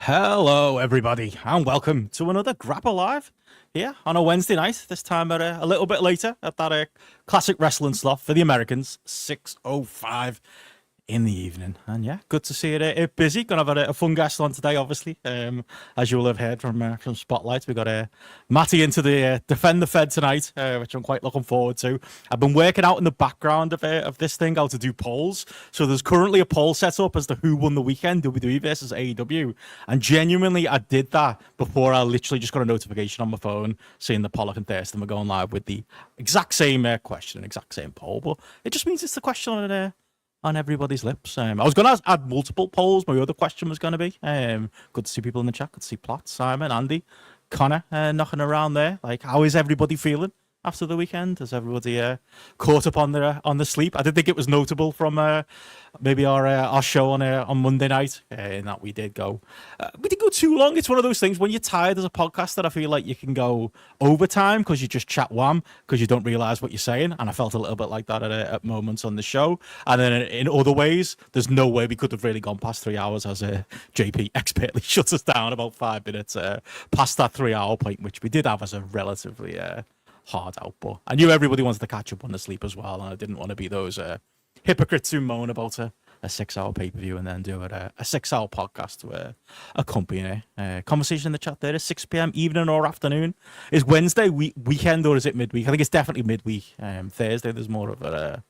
Hello, everybody, and welcome to another GRAPPL Live here on a Wednesday night. This time at a little bit later at that classic wrestling slot for the Americans, 6:05 in the evening. And yeah, good to see it busy. Gonna have a fun guest on today, obviously. As you will have heard from Spotlight, we got Matty into the Defend the Fed tonight, which I'm quite looking forward to. I've been working out in the background of this thing how to do polls. So there's currently a poll set up as to who won the weekend, WWE versus AEW. And genuinely, I did that before I literally just got a notification on my phone saying that Pollock and Thurston were going live with the exact same question, exact same poll. But it just means it's the question on everybody's lips. I was going to add multiple polls. My other question was going to be, good to see people in the chat. Good to see Platt, Simon, Andy, Connor knocking around there. Like, how is everybody feeling after the weekend? Has everybody caught up on the sleep? I did think it was notable from maybe our show on Monday night in that we did go too long. It's one of those things when you're tired as a podcaster, I feel like you can go overtime because you just chat wham because you don't realize what you're saying, and I felt a little bit like that at moments on the show. And then in other ways, there's no way we could have really gone past 3 hours, as JP expertly shuts us down about 5 minutes past that 3 hour point, which we did have as a relatively hard out. But I knew everybody wanted to catch up on the sleep as well, and I didn't want to be those hypocrites who moan about a 6 hour pay-per-view and then do a 6 hour podcast to accompany it. Conversation in the chat there is 6 p.m. evening or afternoon. Is Wednesday weekend or is it midweek? I think it's definitely midweek. Thursday there's more of a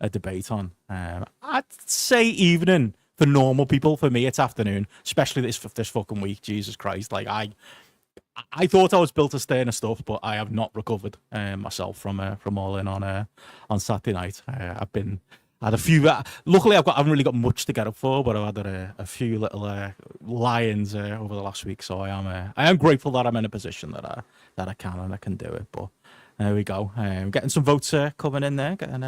debate on. I'd say evening for normal people. For me it's afternoon, especially this fucking week. Jesus Christ, like I thought I was built to stay in the stuff, but I have not recovered myself from All In on Saturday night. I had a few. Luckily, I haven't really got much to get up for, but I've had a few little lions over the last week. So I am grateful that I'm in a position that I can and I can do it. But there we go. Getting some votes coming in there. Getting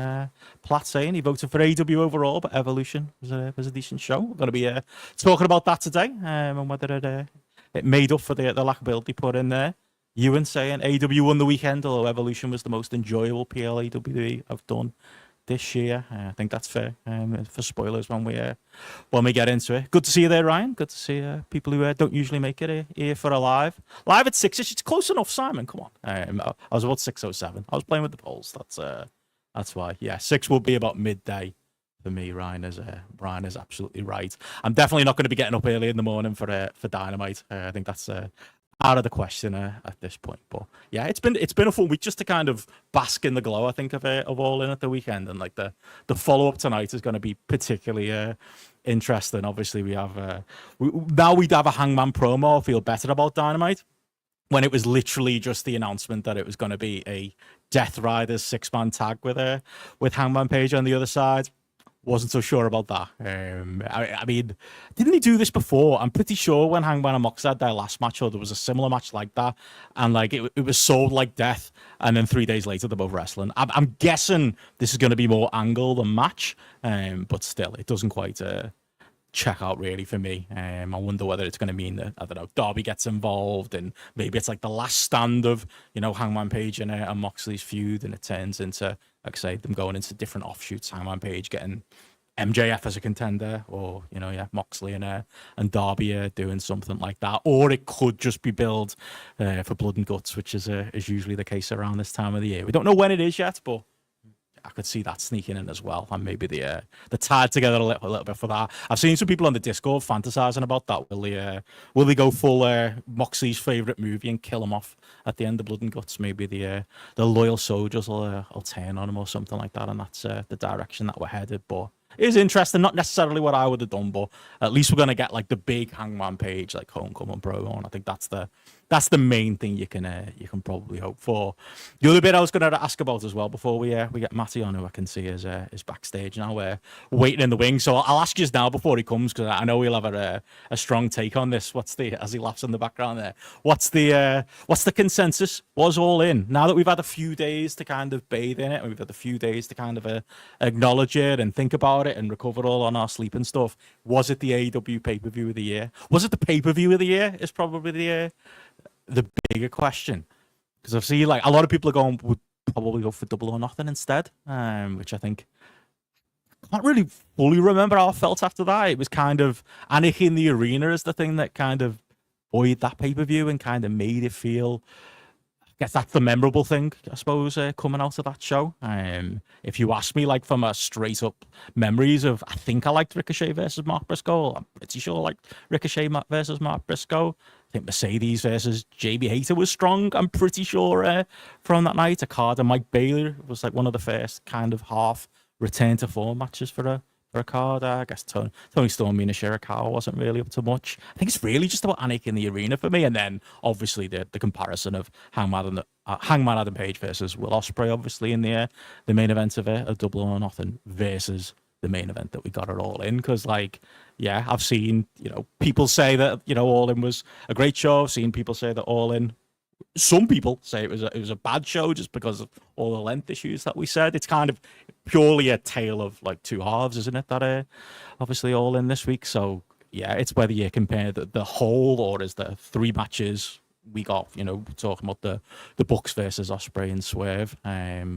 Platt saying he voted for AEW overall, but Evolution was a decent show. We're going to be talking about that today and whether it made up for the lack of build they put in there. Ewan saying AEW won the weekend, although Evolution was the most enjoyable PLA WWE I've done this year. I think that's fair for spoilers when we get into it. Good to see you there, Ryan. Good to see people who don't usually make it here for a live at 6ish. It's close enough, Simon. Come on. I was about 6:07. I was playing with the polls. That's why. Yeah, 6 will be about midday for me. Ryan is absolutely right. I'm definitely not going to be getting up early in the morning for Dynamite. I think that's out of the question at this point. But yeah, it's been a fun week just to kind of bask in the glow, I think, of All In at the weekend, and like the follow up tonight is going to be particularly interesting. Obviously, we have now we'd have a Hangman promo. I feel better about Dynamite when it was literally just the announcement that it was going to be a Death Riders 6-man tag with Hangman Page on the other side. Wasn't so sure about that. I mean, didn't he do this before? I'm pretty sure when Hangman and Mox had their last match, or there was a similar match like that, and like it was sold like death, and then 3 days later they're both wrestling. I'm guessing this is going to be more angle than match, but still, it doesn't quite check out really for me. I wonder whether it's going to mean that, I don't know, Darby gets involved, and maybe it's like the last stand of Hangman Page and Moxley's feud, and it turns into, like I say, them going into different offshoots. Hangman Page getting MJF as a contender, or Moxley and Darby doing something like that, or it could just be billed for Blood and Guts, which is usually the case around this time of the year. We don't know when it is yet, but I could see that sneaking in as well, and maybe the tied together a little bit for that. I've seen some people on the Discord fantasizing about that. Will they go full Moxley's favorite movie and kill him off at the end of Blood and Guts? Maybe the loyal soldiers will turn on him or something like that, and that's the direction that we're headed. But it is interesting, not necessarily what I would have done, but at least we're gonna get like the big Hangman Page like homecoming promo, and I think that's the main thing you can probably hope for. The other bit I was going to ask about as well before we get Matty on, who I can see is backstage now. We're waiting in the wings, so I'll ask you now before he comes, because I know he'll have a strong take on this. As he laughs in the background there? What's the consensus? Was All In, now that we've had a few days to kind of bathe in it, and we've had a few days to kind of acknowledge it and think about it and recover all on our sleep and stuff? Was it the AEW pay-per-view of the year? Was it the pay-per-view of the year? Is probably the bigger question, because I've seen like a lot of people would probably go for Double or Nothing instead, which I think can't really fully remember how I felt after that. It was kind of Anarchy in the Arena is the thing that kind of buoyed that pay-per-view and kind of made it feel, I guess that's the memorable thing, I suppose, coming out of that show. If you ask me, like, from a straight-up memories of, I think I liked Ricochet versus Mark Briscoe. I'm pretty sure I liked Ricochet versus Mark Briscoe. I think Mercedes versus JB Hater was strong, I'm pretty sure, from that night. Okada, Mike Bailey was like one of the first kind of half return to form matches for a card. I guess Tony Storm, Mina Shirakawa wasn't really up to much. I think it's really just about Anarchy in the Arena for me, and then obviously the comparison of Hangman Adam Page versus Will Ospreay, obviously in the main event of a Double or Nothing versus the main event that we got it All In. Because, like, yeah, I've seen people say that All In was a great show. I've seen people say that All In, some people say it was a bad show just because of all the length issues that we said. It's kind of purely a tale of like two halves, isn't it? That obviously All In this week. So yeah, it's whether you compare the whole or is the three matches we got, talking about the Bucks versus Ospreay and Swerve,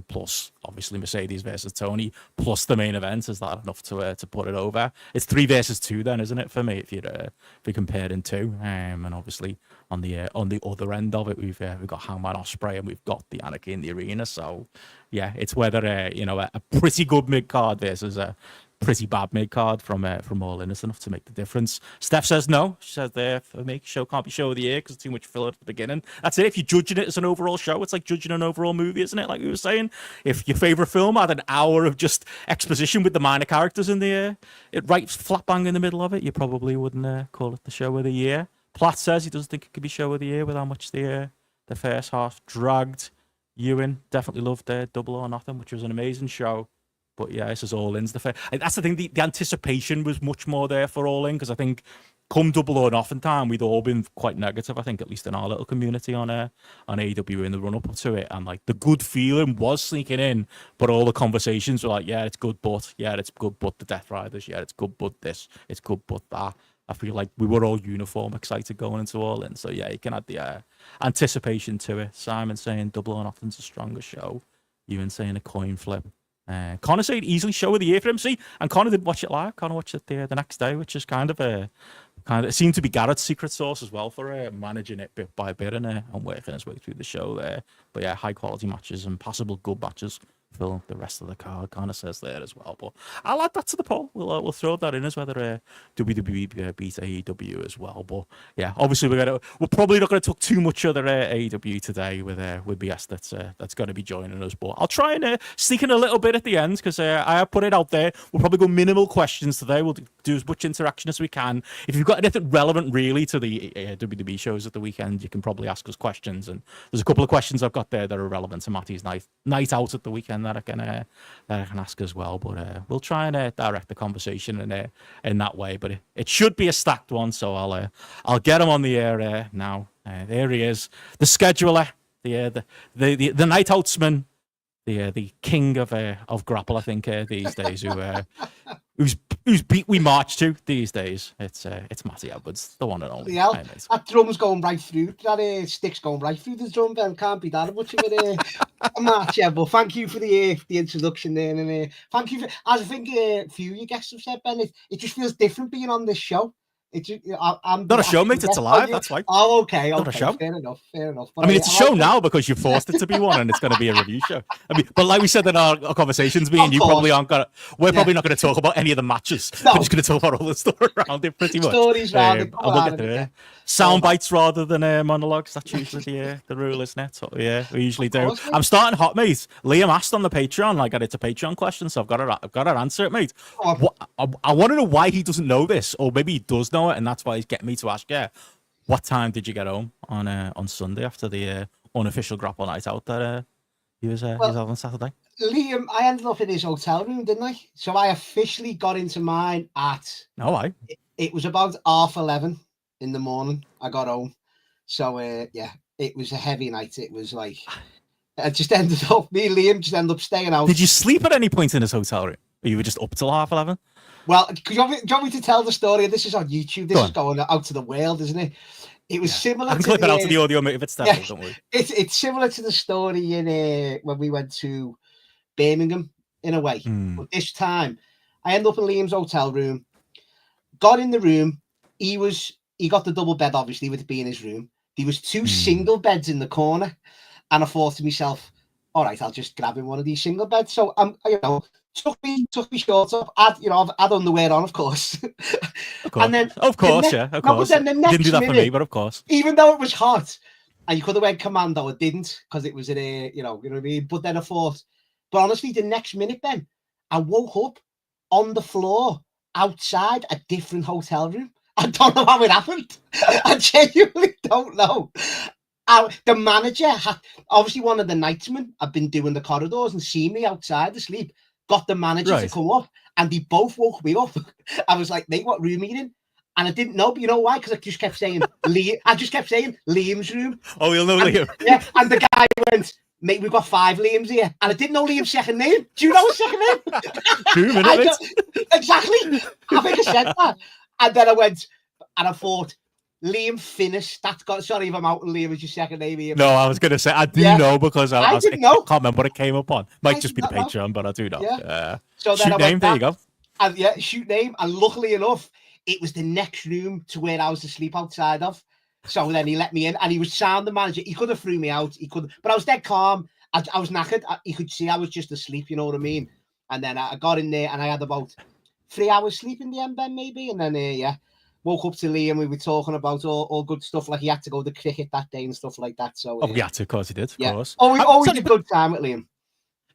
plus obviously Mercedes versus Tony, plus the main event. Is that enough to put it over? It's 3 versus 2 then, isn't it, for me, if you're comparing two? And obviously on the other end of it, we've got Hangman Ospreay and we've got the Anarchy in the Arena. So yeah, it's whether a pretty good mid card versus a pretty bad mid card from All In is enough to make the difference. Steph says no. She says there, for me, show can't be show of the year because too much filler at the beginning. That's it. If you're judging it as an overall show, it's like judging an overall movie, isn't it? Like we were saying, if your favorite film had an hour of just exposition with the minor characters in the it right flat bang in the middle of it, you probably wouldn't call it the show of the year. Platt says he doesn't think it could be show of the year with how much the first half dragged. Ewan definitely loved Double or Nothing, which was an amazing show. But yeah, this is All In's the fair. That's the thing. The anticipation was much more there for All In because I think come Double or Nothing time, we'd all been quite negative. I think at least in our little community on AEW in the run up to it, and like the good feeling was sneaking in, but all the conversations were like, yeah, it's good, but the Death Riders, yeah, it's good, but this, it's good, but that. I feel like we were all uniform excited going into All In. So yeah, you can add the anticipation to it. Simon saying Double or Nothing's a stronger show. Ewan saying a coin flip. Connor said easily show of the year for him. See, and Connor didn't watch it live. Connor watched it the next day, which is kind of it seemed to be Garrett's secret sauce as well for managing it bit by bit and working his way through the show there. But yeah, high quality matches and possible good matches fill the rest of the card. Connor says there as well. But I'll add that to the poll. We'll throw that in as whether WWE beat AEW as well. But yeah, obviously we're probably not going to talk too much other AEW today with BS that's going to be joining us. But I'll try and sneak in a little bit at the end because I have put it out there. We'll probably go minimal questions today. We'll do as much interaction as we can. If you've got anything relevant really to the WWE shows at the weekend, you can probably ask us questions. And there's a couple of questions I've got there that are relevant to Matty's night out at the weekend that I can ask as well. But we'll try and direct the conversation in that way. But it should be a stacked one, so I'll get him on the air now. There he is, the scheduler, the night outsman, the king of GRAPPL, I think these days, whose beat we march to these days. It's Matty Edwards, the one and only. Yeah, that drum's going right through. That stick's going right through the drum. Ben can't be that much of a match. Yeah, but thank you for the introduction there, and thank you for, as I think a few of your guests have said, Ben. It just feels different being on this show. I'm not a show, mate. It's alive. That's why. Oh, okay. Not a show. Fair enough. But I mean, it's a show now because you forced it to be one, and it's going to be a review show. I mean, but like we said in our conversations, me and you probably aren't going to. We're probably not going to talk about any of the matches. No. We're just going to talk about all the story around it, pretty much. Stories around it. We'll get there. Sound bites rather than monologues. That's usually the rule, isn't it? So, yeah, we usually do. I'm starting hot, mate. Liam asked on the Patreon, like, it's a Patreon question, so I've got to answer it, mate. I want to know why he doesn't know this, or maybe he does know it, and that's why he's getting me to ask. Yeah, what time did you get home on Sunday after the unofficial GRAPPL night out that he was on Saturday? Liam, I ended up in his hotel room, didn't I? So I officially got into mine at. No, it was about 11:30 in the morning. I got home, so yeah, it was a heavy night. It was like I just ended up. Me and Liam just ended up staying out. Did you sleep at any point in his hotel room? Or you were just up till 11:30? Well, do you want me to tell the story? This is on YouTube. This is going out to the world, isn't it? It was similar. I can clip it out to the audio, mate, if it's terrible, don't worry. It's similar to the story in when we went to Birmingham in a way. But this time, I end up in Liam's hotel room. Got in the room. He got the double bed, obviously, with it being his room. There was 2 single beds in the corner. And I thought to myself, all right, I'll just grab him one of these single beds. So took me shorts off. I'd underwear on, of course. Of course. And then of course. But then the next didn't do that minute, for me, but of course. Even though it was hot, and you could have went commando, it didn't, because it was in a, you know what I mean? But then I thought, but honestly, the next minute, Ben, I woke up on the floor outside a different hotel room. I don't know how it happened. I genuinely don't know. The manager had, obviously one of the nightsmen had been doing the corridors and seen me outside asleep, got the manager to come up, and they both woke me up. I was like, mate, what room are you in? And I didn't know, but you know why? Because I just kept saying Liam's room. Oh, you'll know Liam. Yeah, and the guy went, mate, we've got 5 Liams here. And I didn't know Liam's second name. Do you know his second name? 2 minutes. Exactly. I think I said that. And then I went, and I thought, Liam finished. Sorry if I'm out and Liam is your second name here. No, I was going to say, I do know, because I didn't know. I can't remember what it came up on. Might just be the Patreon, but I do know. Yeah. So then shoot name, there you go. And shoot name. And luckily enough, it was the next room to where I was asleep outside of. So then he let me in, and he was sound, the manager. He could have threw me out. He could, but I was dead calm. I was knackered. He could see I was just asleep, you know what I mean? And then I got in there, and I had about 3 hours sleep in the end, Ben, maybe. And then, woke up to Liam. We were talking about all good stuff, like he had to go to cricket that day and stuff like that. So, he had to, of course he did, of course. Always a good time with Liam.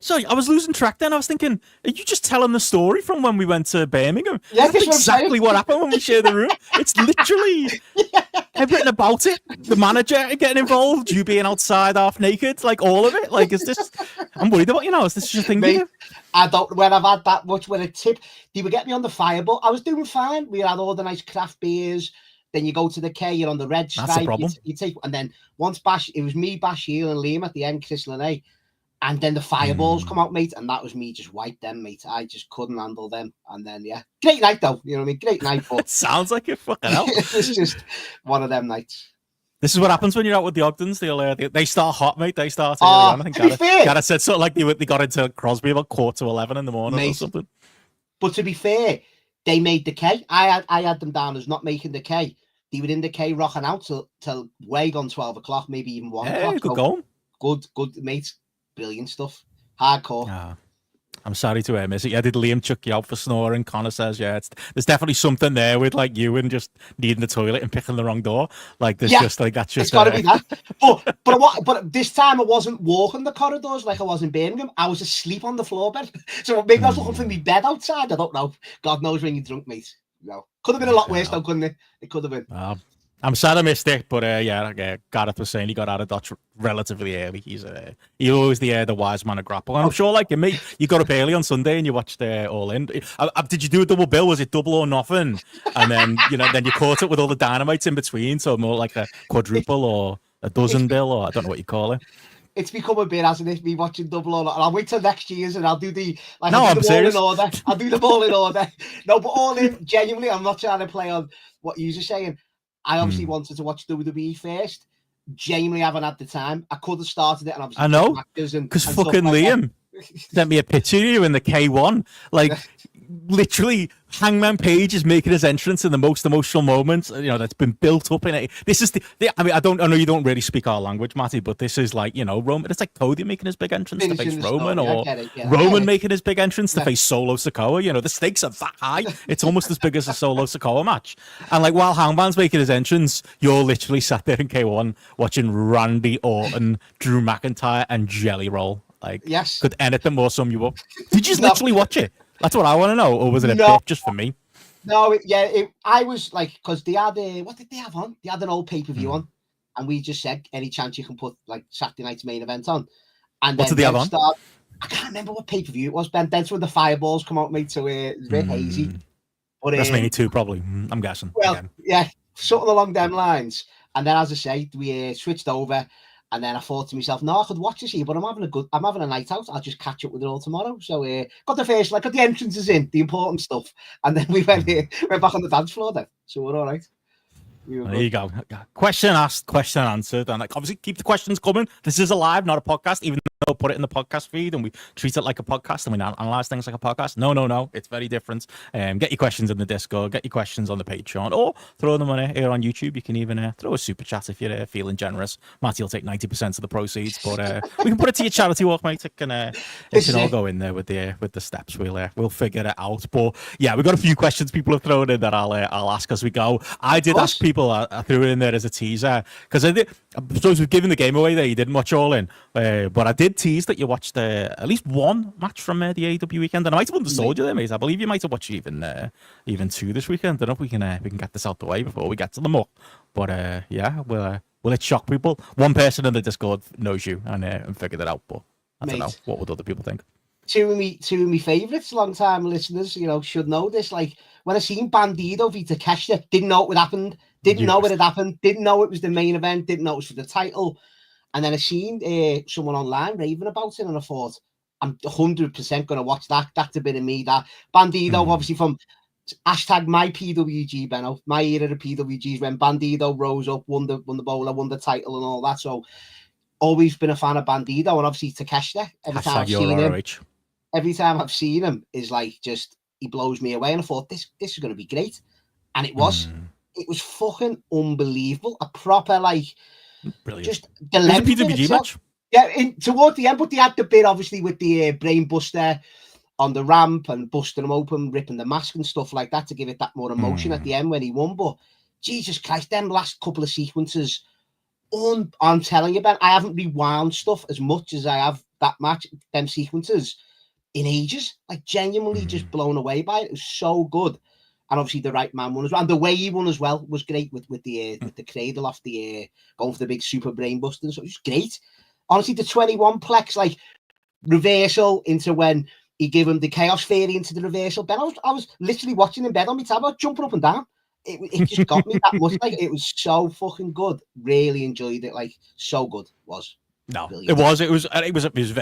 Sorry, I was losing track then. I was thinking, are you just telling the story from when we went to Birmingham? Yeah, that's exactly what happened when we shared the room. It's literally everything about it. The manager getting involved, you being outside half naked, like all of it. Like, is this? I'm worried about is this just a thing? Mate, I don't. When I've had that much, when a tip, they would get me on the fireball. I was doing fine. We had all the nice craft beers. Then you go to the K, you're on the red stripe. That's the problem. You take, and then once it was me, Bashir, and Liam at the end, Chris Lene. And then the fireballs come out, mate, and that was me just wiped them, mate. I just couldn't handle them. And then, great night, though. You know what I mean? Great night. But it sounds like you're fucking hell. It's just one of them nights. This is what happens when you're out with the Ogdens. They start hot, mate. They start early on. I think Gareth said something like they got into Crosby about 11:15 in the morning, mate, or something. But to be fair, they made the K. I had them down as not making the K. They were in the K rocking out till way gone 12 o'clock, maybe even 1 o'clock. Good going. Good, mate. Brilliant stuff. Hardcore. I'm sorry to miss it. Yeah, did Liam chuck you out for snoring? Connor says, there's definitely something there with like you and just needing the toilet and picking the wrong door. Like there's just like that's just. It's got to be that. But this time I wasn't walking the corridors like I was in Birmingham. I was asleep on the floor bed. So maybe I was looking for my bed outside. I don't know. God knows when you're drunk, mate. No, could have been a lot worse though, couldn't it? It could have been. I'm sad I missed it, but Gareth was saying he got out of Dutch relatively early. He's always the wise man of grapple. And I'm sure, like me, you got up early on Sunday and you watched All In. Did you do a double bill? Was it double or nothing? And then then you caught it with all the dynamites in between, so more like a quadruple or a dozen bill, or I don't know what you call it. It's become a bit, hasn't it? Me watching double or not. And I'll wait till next year's and I'll do the I'm serious. All in order. I'll do them all in order. No, but All In, genuinely, I'm not trying to play on what you're saying. I obviously wanted to watch WWE first. Genuinely haven't had the time. I could have started it, and obviously I know because fucking like Liam sent me a picture of you in the K1. Like literally, Hangman Page is making his entrance in the most emotional moments. That's been built up in it. This is I mean, I know you don't really speak our language, Matty, but this is like Roman. It's like Cody making his big entrance to face Roman, or Roman making his big entrance to face Solo Sikoa. The stakes are that high. It's almost as big as a Solo Sikoa match. And like while Hangman's making his entrance, you're literally sat there in K1 watching Randy Orton, Drew McIntyre, and Jelly Roll. Like, could anything more sum you up? Did you just literally watch it? That's what I want to know. Or was it a bit just for me? No, I was like, because they had what did they have on? They had an old pay-per-view on, and we just said any chance you can put like Saturday night's main event on. And what did they have on? I can't remember what pay-per-view it was, Ben. That's when the fireballs come out, mate. So it's a bit hazy. But WrestleMania 2, probably. I'm guessing. Well, again. something along them lines. And then, as I say, we switched over. And then I thought to myself, no, I could watch this here, but I'm having a night out. I'll just catch up with it all tomorrow. So got the entrances in, the important stuff. And then we went back on the dance floor then. So we're all right. There you go. Question asked, question answered. And like, obviously keep the questions coming. This is a live, not a podcast, even put it in the podcast feed and we treat it like a podcast and we analyze things like a podcast. No. It's very different. Get your questions in the Discord, get your questions on the Patreon, or throw them on here on YouTube. You can even throw a super chat if you're feeling generous. Matty will take 90% of the proceeds, but we can put it to your charity walk, mate. It can all go in there with the steps. We'll figure it out. But yeah, we've got a few questions people have thrown in that I'll ask as we go. I did ask people, I threw it in there as a teaser because I suppose we've given the game away there. You didn't watch all in, but I did tease that you watched at least one match from the AEW weekend, and I might have undersold you there, mate. I believe you might have watched even two this weekend. I don't know if we can get this out the way before we get to the muck. But yeah, will it shock people? One person in the Discord knows you and figured it out, but I don't know. What would other people think? Two of me favourites, long time listeners, should know this. Like when I seen Bandido v Takeshita, didn't know it would happen. Didn't know it had happened. Didn't know it was the main event. Didn't know it was for the title. And then I seen someone online raving about it, and I thought, I'm 100% going to watch that. That's a bit of me. That Bandido, obviously from hashtag my PWG, Benno. My era of PWGs when Bandido rose up, won the bowler, won the title, and all that. So always been a fan of Bandido, and obviously Takeshita. Every time I've seen him, is like just he blows me away, and I thought this is going to be great, and it was. It was fucking unbelievable. A proper brilliant. Just the length of PWG match. Yeah, toward the end, but they had the bit obviously with the brain buster on the ramp and busting him open, ripping the mask and stuff like that to give it that more emotion at the end when he won. But Jesus Christ, them last couple of sequences, I'm telling you, Ben, I haven't rewound stuff as much as I have that match, them sequences in ages. Like genuinely just blown away by it. It was so good. And obviously the right man won as well. And the way he won as well was great with the cradle off the going for the big super brain buster. So it was great. Honestly, the 21 plex, like reversal into when he gave him the chaos fairy into the reversal. Ben, I was literally watching in bed on my tablet, jumping up and down. It just got me that much. Like it was so fucking good. Really enjoyed it. Like so good. It was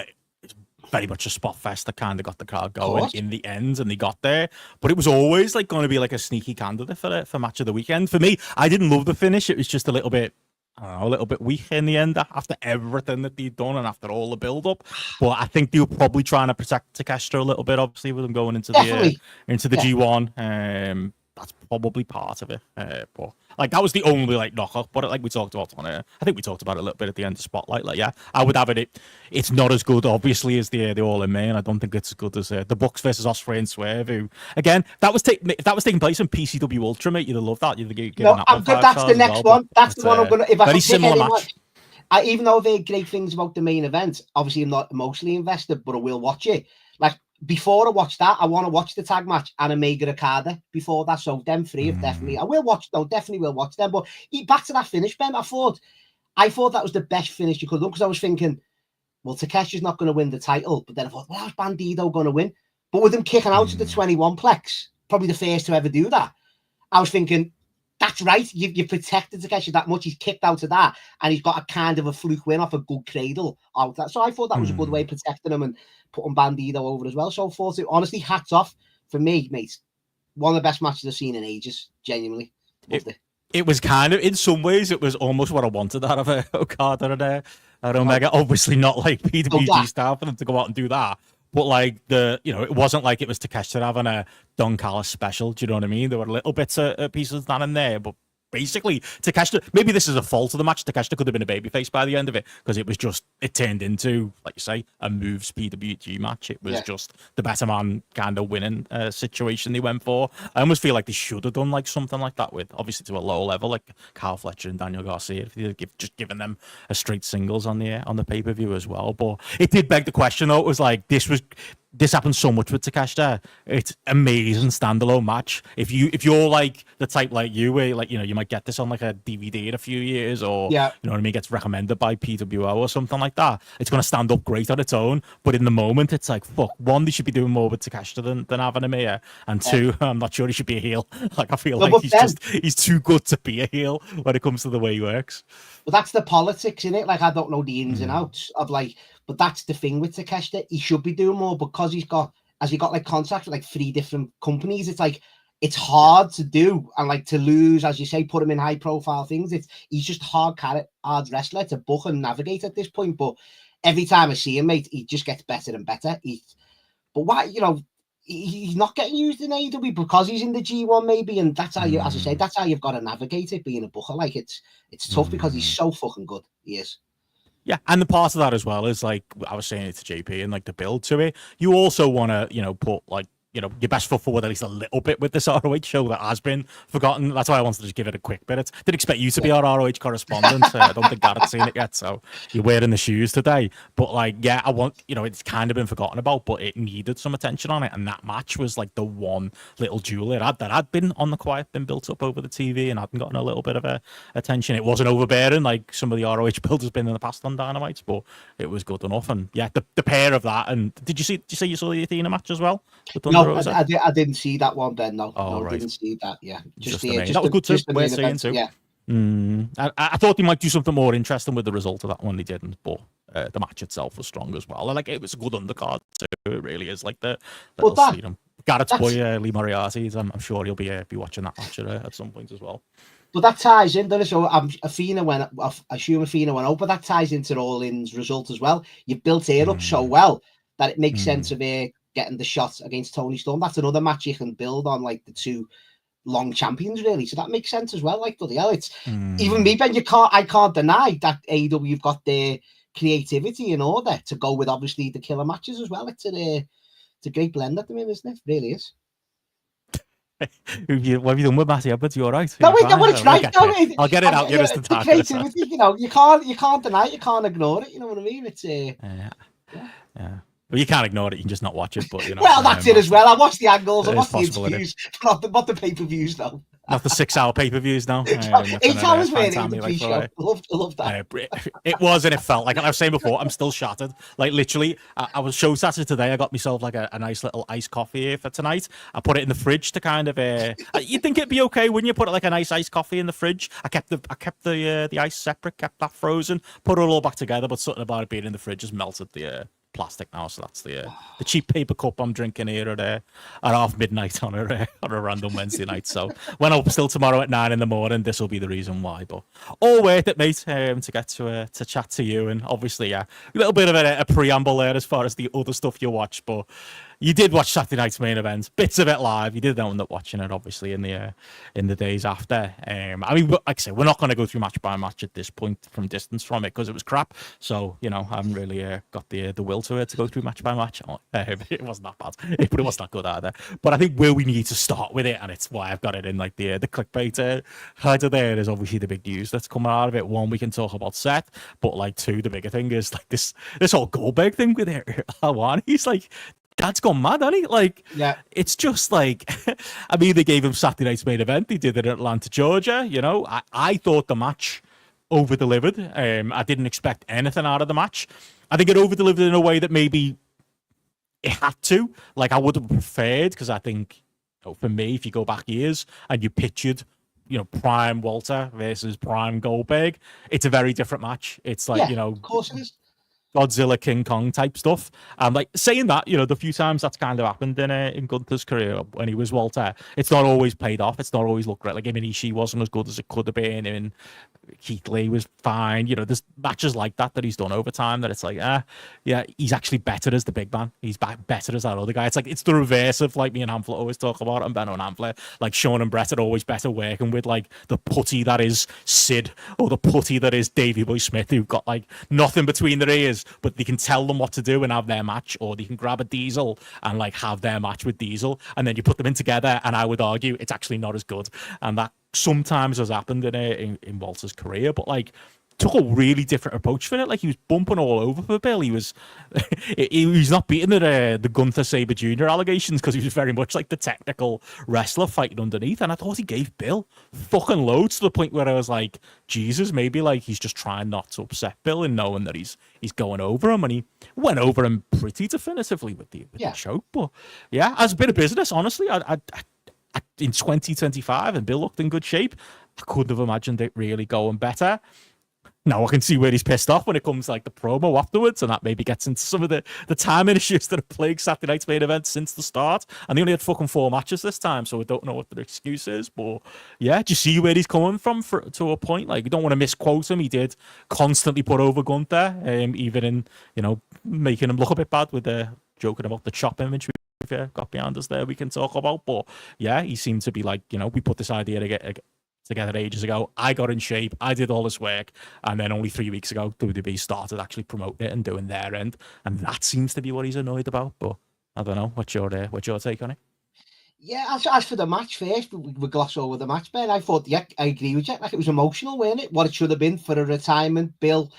very much a spot fest that kind of got the crowd going in the end, and they got there. But it was always like going to be like a sneaky candidate for match of the weekend. For me, I didn't love the finish. It was just a little bit, I don't know, a little bit weak in the end after everything that they'd done and after all the build up. But I think they were probably trying to protect Takeshita a little bit, obviously, with them going into the G1. That's probably part of it. But like that was the only like knock off. But like we talked about on it, I think we talked about it a little bit at the end of Spotlight. Like yeah, I would have it. It's not as good, obviously, as the All in May, and I don't think it's as good as the Bucks versus Ospreay and Swerve. Who again, if that was taking place in PCW Ultra, mate, you'd have loved that. You'd have given that one. That's the next one. That's the one I'm gonna. If I very similar match. Even though I've heard great things about the main event, obviously I'm not emotionally invested, but I will watch it. Like before I watch that, I want to watch the tag match and Omega Okada before that. So them three have definitely, I will watch. No, definitely will watch them. But back to that finish, Ben. I thought that was the best finish you could do because I was thinking, well, Takeshi's not going to win the title, but then I thought, well, how's Bandido going to win? But with him kicking out of the 21 plex, probably the first to ever do that. I was thinking, that's right. You protected Takeshi that much. He's kicked out of that, and he's got a kind of a fluke win off a good cradle out of that. So I thought that was a good way of protecting him and putting Bandido over as well. So I thought it, honestly, hats off for me, mate. One of the best matches I've seen in ages. Genuinely loved it. It was kind of, in some ways, it was almost what I wanted out of Okada and Omega. Obviously, not like PWG style for them to go out and do that. But like it wasn't like it was Takeshita having a Don Callis special. Do you know what I mean? There were little bits of pieces of that in there, but basically Takeshita. Maybe this is a fault of the match. Takeshita could have been a babyface by the end of it because it turned into, like you say, a moves PWG match. It was just the better man kind of winning situation they went for. I almost feel like they should have done like something like that with, obviously to a lower level, like Kyle Fletcher and Daniel Garcia. If they just given them a straight singles on the pay-per-view as well. But it did beg the question though. It was like this happens so much with Takeshita. It's amazing standalone match. If you're like the type like you, where like you might get this on like a DVD in a few years, or you know what I mean, gets recommended by PWO or something like that. It's gonna stand up great on its own. But in the moment, it's like fuck. One, they should be doing more with Takeshita than having him here, and two, I'm not sure he should be a heel. Like I feel like he's too good to be a heel when it comes to the way he works. But that's the politics in it. Like I don't know the ins and outs of like. But that's the thing with Takeshita. He should be doing more because he got like contracts with like 3 different companies. It's like it's hard to do and like to lose, as you say, put him in high profile things. He's just hard wrestler to book and navigate at this point. But every time I see him, mate, he just gets better and better. But why, he's not getting used in AEW because he's in the G1 maybe, and that's how you, as I say, that's how you've got to navigate it. Being a booker, like it's tough because he's so fucking good. He is. Yeah, and the part of that as well is like I was saying it to JP and like the build to it. You also want to, put like your best foot forward at least a little bit with this ROH show that has been forgotten. That's why I wanted to just give it a quick bit. Didn't expect you to be our ROH correspondent. I don't think Garrett's seen it yet, so you're wearing the shoes today. But like, yeah, I want, it's kind of been forgotten about, but it needed some attention on it, and that match was like the one little jewel that had been on the quiet, been built up over the TV, and hadn't gotten a little bit of attention. It wasn't overbearing like some of the ROH builds has been in the past on Dynamite, but it was good enough. And yeah, the pair of that. And did you say you saw the Athena match as well? No, I didn't see that one, Ben. No, right. Didn't see that. Yeah, just that was good too. We're seeing too. Yeah. I thought they might do something more interesting with the result of that one. They didn't, but the match itself was strong as well. And like it was a good undercard too. It really is. Like Garrett's boy Lee Moriarty. I'm sure he'll be watching that match at some point as well. But that ties in, doesn't it? So Athena went. I assume Athena went out, but that ties into All In's result as well. You built her up so well that it makes sense of her getting the shot against Toni Storm. That's another match you can build on, like the two long champions, really. So that makes sense as well. Like, bloody hell, it's even me, Ben. I can't deny that AEW have got their creativity in order to go with obviously the killer matches as well. It's a great blend at the minute, isn't it? It really is. What have you done with Matty Edwards? You all right? No, wait, it's right. I'll get it out. You're just the creativity, you can't deny it. You can't ignore it. You know what I mean? It's yeah. Well, you can't ignore it. You can just not watch it. But well, that's it as well. I watched the angles. I watched the interviews. Not the pay-per-views though. Not the 6-hour pay-per-views now. 8 hours really in the pre-show. I love that. It was, and it felt like, and I was saying before, I'm still shattered. Like literally, I was show Saturday today. I got myself like a nice little iced coffee here for tonight. I put it in the fridge to kind of. You'd think it'd be okay, wouldn't you? Put like a nice iced coffee in the fridge. I kept the ice separate, kept that frozen, put it all back together. But something about it being in the fridge just melted the plastic now, so that's the cheap paper cup I'm drinking here at half midnight on a random Wednesday night. So when I'm up still tomorrow at 9 a.m, this will be the reason why. But all worth it, mate, to get to chat to you, and obviously a little bit of a preamble there as far as the other stuff you watch, but you did watch Saturday night's main event, bits of it live. You did end up watching it, obviously, in the days after. I mean, like I say, we're not going to go through match by match at this point from distance from it because it was crap. So I haven't really got the will to go through match by match. It wasn't that bad, but it wasn't that good either. But I think where we need to start with it, and it's why I've got it in like the clickbait header there, is obviously the big news that's coming out of it. One, we can talk about Seth, but like two, the bigger thing is like this whole Goldberg thing with Alwani. He's like, Dad's gone mad, hasn't he? Like, yeah, it's just like, I mean, they gave him Saturday night's main event. They did it in Atlanta, Georgia. I thought the match over-delivered. I didn't expect anything out of the match. I think it over-delivered in a way that maybe it had to. Like, I would have preferred, because I think, for me, if you go back years and you pictured, prime Walter versus prime Goldberg, it's a very different match. It's like, of course it is. Godzilla, King Kong type stuff. Like saying that, the few times that's kind of happened in Gunther's career when he was Walter, it's not always paid off. It's not always looked great. Like, I mean, Ishii wasn't as good as it could have been. I mean, Keith Lee was fine. There's matches like that he's done over time that it's like, yeah, he's actually better as the big man. He's better as that other guy. It's like, it's the reverse of like me and Hamflet always talk about, and Benno and Hamflet. Like, Sean and Brett are always better working with like the putty that is Sid or the putty that is Davey Boy Smith, who've got like nothing between their ears, but they can tell them what to do and have their match, or they can grab a Diesel and like have their match with Diesel, and then you put them in together, and I would argue it's actually not as good. And that sometimes has happened in Walter's career, but like took a really different approach for it. Like, he was bumping all over for Bill. He was he's not beating the Gunther Sabre Jr. allegations, because he was very much like the technical wrestler fighting underneath. And I thought he gave Bill fucking loads, to the point where I was like, Jesus, maybe like he's just trying not to upset Bill and knowing that he's going over him. And he went over him pretty definitively with the choke. But yeah, as a bit of business, honestly, I in 2025, and Bill looked in good shape, I couldn't have imagined it really going better. Now I can see where he's pissed off when it comes to like the promo afterwards, and that maybe gets into some of the timing issues that have plagued Saturday night's main event since the start. And they only had fucking 4 matches this time, so I don't know what their excuse is. But yeah, do you see where he's coming from to a point? Like, you don't want to misquote him. He did constantly put over Gunther, even in, you know, making him look a bit bad with the joking about the chop image we've got behind us there we can talk about. But yeah, he seemed to be like, you know, we put this idea together ages ago. I got in shape. I did all this work. And then only 3 weeks ago, WWE started actually promoting it and doing their end. And that seems to be what he's annoyed about. But I don't know. What's your take on it? Yeah, as for the match first, we gloss over the match, Ben. I thought, yeah, I agree with you. Like, it was emotional, wasn't it? What it should have been for a retirement. Bill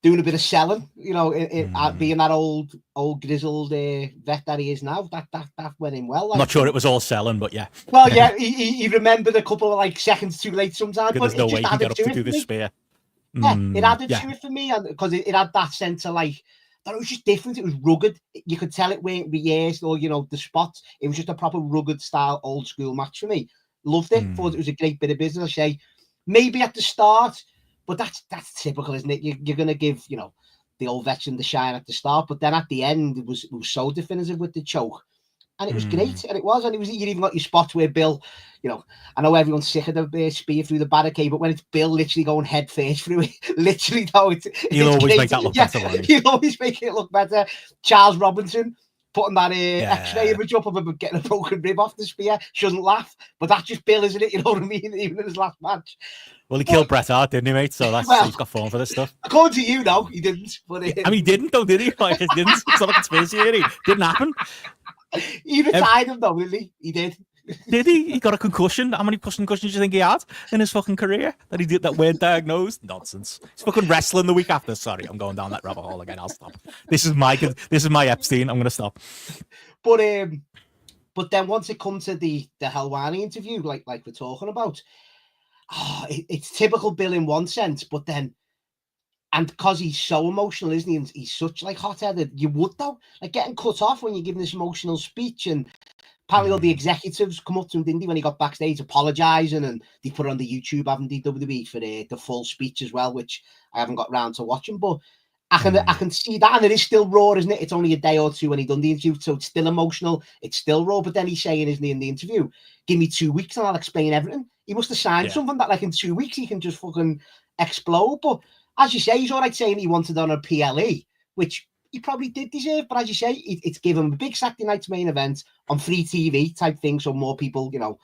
doing a bit of selling, you know, being that old grizzled vet that he is now. That went in well. I'm not sure it was all selling, but yeah. Well, yeah, he remembered a couple of like seconds too late sometimes. But there's no way he got up to do the spear. Yeah, it added to it for me, and because it had that sense of like, that it was just different. It was rugged. You could tell it weren't rehearsed or, you know, the spots. It was just a proper rugged style, old school match for me. Loved it. Thought it was a great bit of business. I say maybe at the start, but that's typical, isn't it? You're going to give, you know, the old veteran the shine at the start, but then at the end, it was so definitive with the choke. And it was great, and it was, you even got your spots where Bill, you know, I know everyone's sick of the spear through the barricade, but when it's Bill literally going head first through it, literally, though, he'll always make that look better. He'll always make it look better. Charles Robinson putting that X-ray image up of him getting a broken rib off the spear, shouldn't laugh, but that's just Bill, isn't it? You know what I mean? Even in his last match. Well, he killed Bret Hart, didn't he, mate? So he's got form for this stuff. According to you, no, he didn't. But I mean, he didn't, though, did he? Like, it didn't. It's not a conspiracy theory. Didn't happen. He retired him, though, really. He did. Did he? He got a concussion. How many concussions do you think he had in his fucking career that he did that weren't diagnosed? Nonsense. He's fucking wrestling the week after. Sorry, I'm going down that rabbit hole again. I'll stop. This is my Epstein. I'm going to stop. But then once it comes to the Helwani interview, like we're talking about, it's typical Bill in one sense, but then, and because he's so emotional, isn't he? And he's such like hot-headed. You would though, like getting cut off when you're giving this emotional speech, and apparently all the executives come up to him, didn't they, when he got backstage apologising, and they put it on the YouTube, haven't they, WWE, for the full speech as well, which I haven't got round to watching, but I can see that, and it is still raw, isn't it? It's only a day or two when he done the interview, so it's still emotional, it's still raw, but then he's saying, isn't he, in the interview, give me 2 weeks and I'll explain everything. He must have signed something that like in 2 weeks he can just fucking explode. But as you say, he's all right saying he wanted on a PLE, which he probably did deserve, but as you say, it's given him a big Saturday night's main event on free TV type thing, so more people, you know,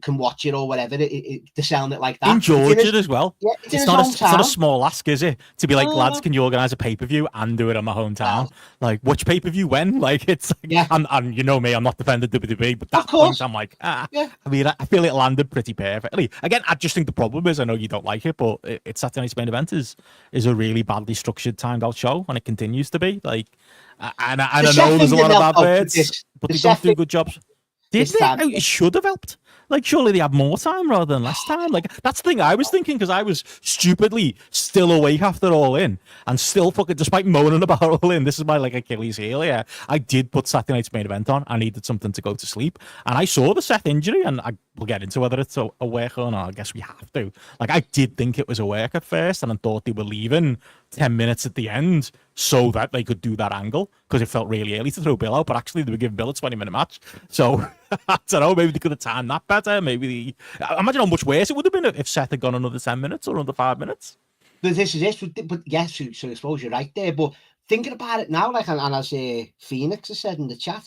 can watch it or whatever. They're selling it like that. In Georgia as well. Yeah, it's not a small ask, is it? To be like, lads, can you organise a pay-per-view and do it in my hometown? Like, which pay-per-view when? Like, it's like, and you know me, I'm not defending WWE, but that point, I'm like, I mean, I feel it landed pretty perfectly. Again, I just think the problem is, I know you don't like it, but it's Saturday night's main event is a really badly structured, timed-out show, and it continues to be. Like, and I know there's a lot of bad birds, but they don't do good jobs. It should have helped. Like, surely they had more time rather than less time. Like, that's the thing I was thinking, because I was stupidly still awake after All In, and still fucking, despite moaning about All In, this is my, like, Achilles heel, yeah. I did put Saturday night's main event on. I needed something to go to sleep. And I saw the Seth injury, and we'll get into whether it's a work or not. I guess we have to. Like, I did think it was a work at first, and I thought they were leaving 10 minutes at the end so that they could do that angle, because it felt really early to throw Bill out, but actually they were giving Bill a 20-minute match. So, I don't know, maybe they could have timed that better. Maybe imagine how much worse it would have been if Seth had gone another 10 minutes or another 5 minutes. But this is it. But yes, so I suppose you're right there. But thinking about it now, like, and as Phoenix has said in the chat,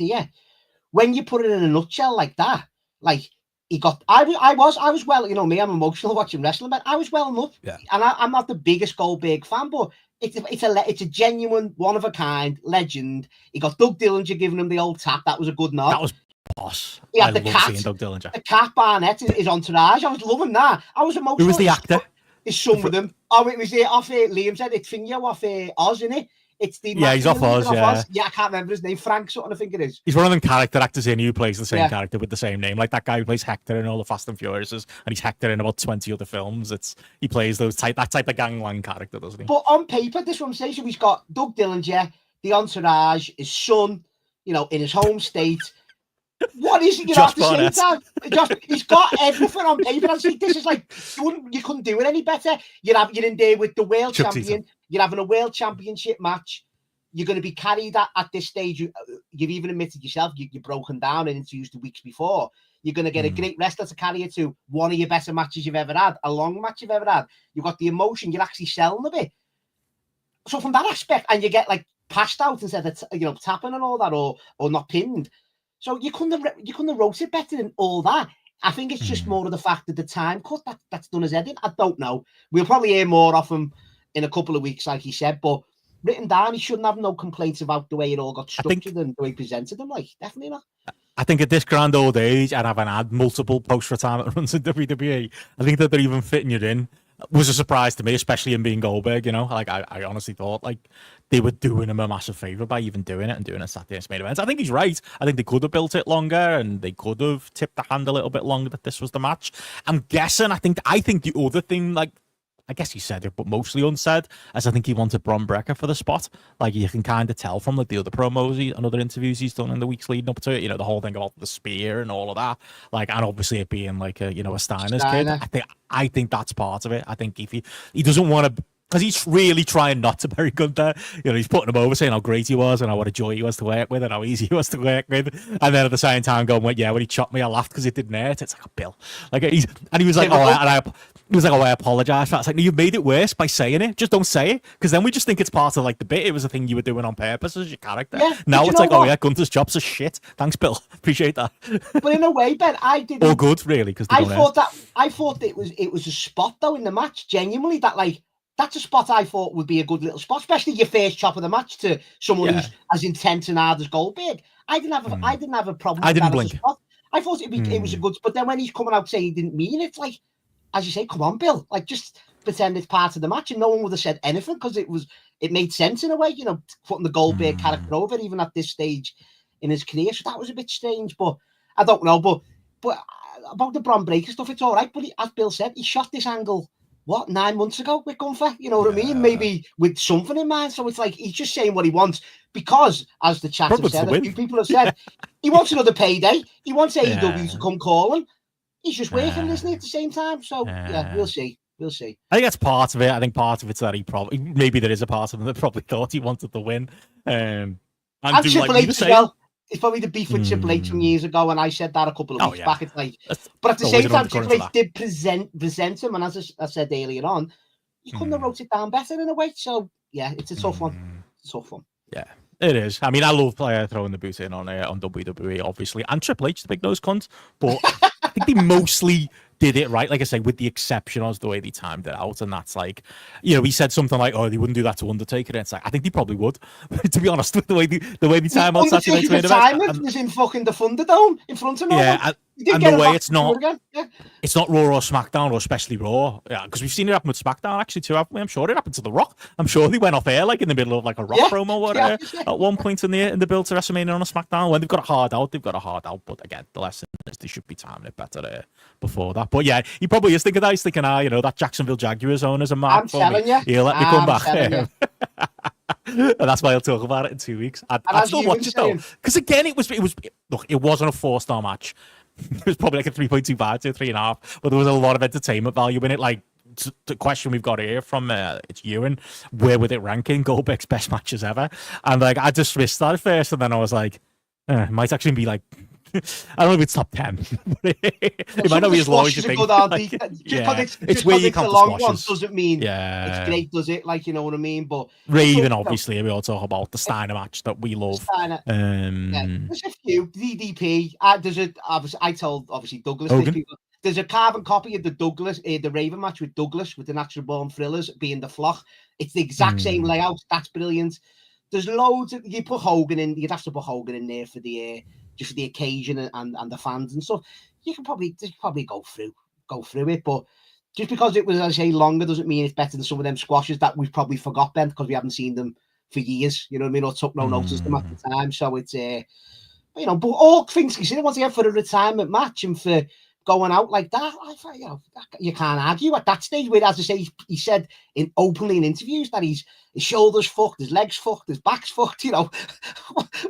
when you put it in a nutshell like that, like, he got, I was well, you know me, I'm emotional watching wrestling, but I was well enough. Yeah. And I'm not the biggest Goldberg fan, but it's a genuine, one of a kind legend. He got Doug Dillinger giving him the old tap. That was a good nod. That was boss. He had the cat. Doug Dillinger. The cat Barnett, his entourage. I was loving that. I was emotional. Who was the actor? His son with him. Oh, it was off Liam said it's Finio off Oz, isn't it? It's the he's off Oz, Yeah, I can't remember his name. Frank something, I think it is. He's one of them character actors in who plays the same character with the same name. Like that guy who plays Hector in all the Fast and Furiouses, and he's Hector in about 20 other films. He plays that type of gangland character, doesn't he? But on paper, this one says he's got Doug Dillinger, the entourage, his son, you know, in his home state. what is it? You know, Josh at the same Barnett. time, he's got everything on paper. I think this is like you couldn't do it any better. You're in there with the world Chuck champion. Seaton. You're having a world championship match. You're going to be carried at this stage. You've even admitted yourself you're broken down in interviews the weeks before. You're going to get a great wrestler to carry you to one of your better matches you've ever had, a long match you've ever had. You've got the emotion. You're actually selling a bit. So from that aspect, and you get like passed out instead of tapping and all that, or not pinned. So you couldn't have wrote it better than all that. I think it's just more of the fact that the time cut that's done his head in. I don't know. We'll probably hear more of him in a couple of weeks, like he said. But written down, he shouldn't have no complaints about the way it all got structured and the way he presented them. Like, definitely not. I think at this grand old age, and having had multiple post-retirement runs in WWE, I think that they're even fitting you in was a surprise to me, especially in being Goldberg. You know, like I honestly thought like they were doing him a massive favor by even doing it and doing a Saturday main event. I think he's right. I think they could have built it longer and they could have tipped the hand a little bit longer that this was the match. I'm guessing. I think the other thing, like, I guess he said it, but mostly unsaid, as I think he wanted Bron Breakker for the spot. Like, you can kind of tell from like the other promos and other interviews he's done in the weeks leading up to it. You know, the whole thing about the spear and all of that. Like, and obviously it being like a Steiner's kid. I think that's part of it. I think if he doesn't want to, because he's really trying not to bury Gunther. You know, he's putting him over, saying how great he was and how what a joy he was to work with and how easy he was to work with. And then at the same time going, well, yeah, when he chopped me, I laughed because it didn't hurt. It's like a Bill. Like he was like, I apologize. It's like, no, you've made it worse by saying it. Just don't say it, because then we just think it's part of like the bit. It was a thing you were doing on purpose as your character. Yeah, now it's like, oh yeah, Gunther's chops are shit. Thanks, Bill. Appreciate that. But in a way, Ben, I didn't. All good, really, because I thought it was a spot though in the match. Genuinely, that like. That's a spot I thought would be a good little spot, especially your first chop of the match to someone who's as intense and hard as Goldberg. I didn't have a problem. I didn't blink. I thought it was a good, but then when he's coming out saying he didn't mean it, it's like, as you say, come on, Bill, like just pretend it's part of the match, and no one would have said anything because it made sense in a way, you know, putting the Goldberg character over even at this stage in his career. So that was a bit strange, but I don't know. But about the Bron Breakker stuff, it's all right. But as Bill said, he shot this angle. 9 months ago with Gunther? You know what I mean? Maybe with something in mind. So it's like he's just saying what he wants because, as the chat have said, a few people have said, he wants another payday. He wants AEW to come calling. He's just working, isn't he, at the same time? So, we'll see. We'll see. I think that's part of it. I think part of it's that maybe there is a part of him that probably thought he wanted to win. And Triple H as well. It's probably the beef with Triple H from years ago, and I said that a couple of weeks back. It's like, but at the same time, Triple H did present him, and as I said earlier on, you couldn't have wrote it down better in a way. So yeah, it's a tough one. It's a tough one. Yeah, it is. I mean, I love throwing the boot in on WWE, obviously, and Triple H, the big nose cunt. But I think they mostly did it right, like I say, with the exception of the way they timed it out. And that's like, you know, he said something like, oh, they wouldn't do that to Undertaker. And it's like, I think they probably would, to be honest, with the way they time out Saturday Night's Main Event. It was in fucking the Thunderdome in front of me. Yeah, and the way it's not Raw or SmackDown, or especially Raw. Yeah, because we've seen it happen with SmackDown actually too, haven't we? I'm sure it happened to The Rock. I'm sure they went off air like in the middle of like a Rock promo or at one point in the build to WrestleMania on a SmackDown. When they've got a hard out, But again, the lesson is they should be timing it better before that. But yeah, he probably is thinking that. He's thinking, you know, that Jacksonville Jaguars owner's a mark for me. He'll let me come back. And that's why I'll talk about it in 2 weeks. I'd still watch it though, because again, it wasn't a 4-star match. It was probably like a 3.25 to 3.5, but there was a lot of entertainment value in it. Like the question we've got here from it's Ewan, where would it rank in Goldberg's best matches ever? And like I dismissed that at first, and then I was like, it might actually be like, I don't know if it's top 10. It might not be as long as you think. It's where you count the squashes. Doesn't mean it's great, does it? Like, you know what I mean? But Raven, obviously, we all talk about the Steiner match that we love. There's a few. DDP. I told obviously Douglas. There's a carbon copy of the Raven match with Douglas with the Natural Born Thrillers being the flock. It's the exact same layout. That's brilliant. There's loads. You put Hogan in. You'd have to put Hogan in there for the just for the occasion and the fans and stuff. You can probably go through it, but just because it was, as I say, longer doesn't mean it's better than some of them squashes that we've probably forgot then because we haven't seen them for years. You know what I mean? Or took no notice of them at the time. So it's you know, but all things considered, once again, for a retirement match and for going out like that, you know, you can't argue at that stage. Where, as I say, he said openly in interviews that his shoulders fucked, his legs fucked, his back's fucked. You know,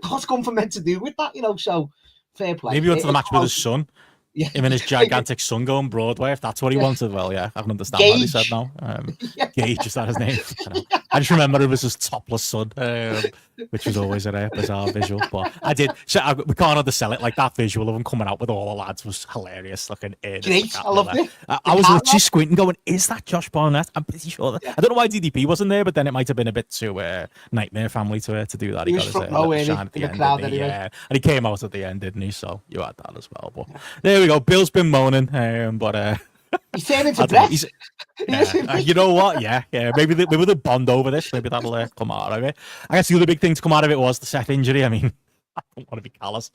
what's Gunther meant to do with that? You know, so Fair play. Maybe he went to the match with his son. Yeah. Him and his gigantic son going Broadway, if that's what he wanted. Well, yeah, I can understand what he said now. Gage, is that his name? I just remember it was his topless son, which was always a bizarre visual. But we can't undersell it. Like, that visual of him coming out with all the lads was hilarious. Looking great, I loved it. I was literally squinting going, is that Josh Barnett? I'm pretty sure that. I don't know why DDP wasn't there, but then it might have been a bit too Nightmare Family to do that. He was front row in the crowd anyway. And he came out at the end, didn't he? So you had that as well. But there we go. Bill's been moaning, but he's turning into Brett. You know what? Yeah. Maybe the bond over this. Maybe that'll come out of it. I guess the other big thing to come out of it was the Seth injury. I mean, I don't want to be callous.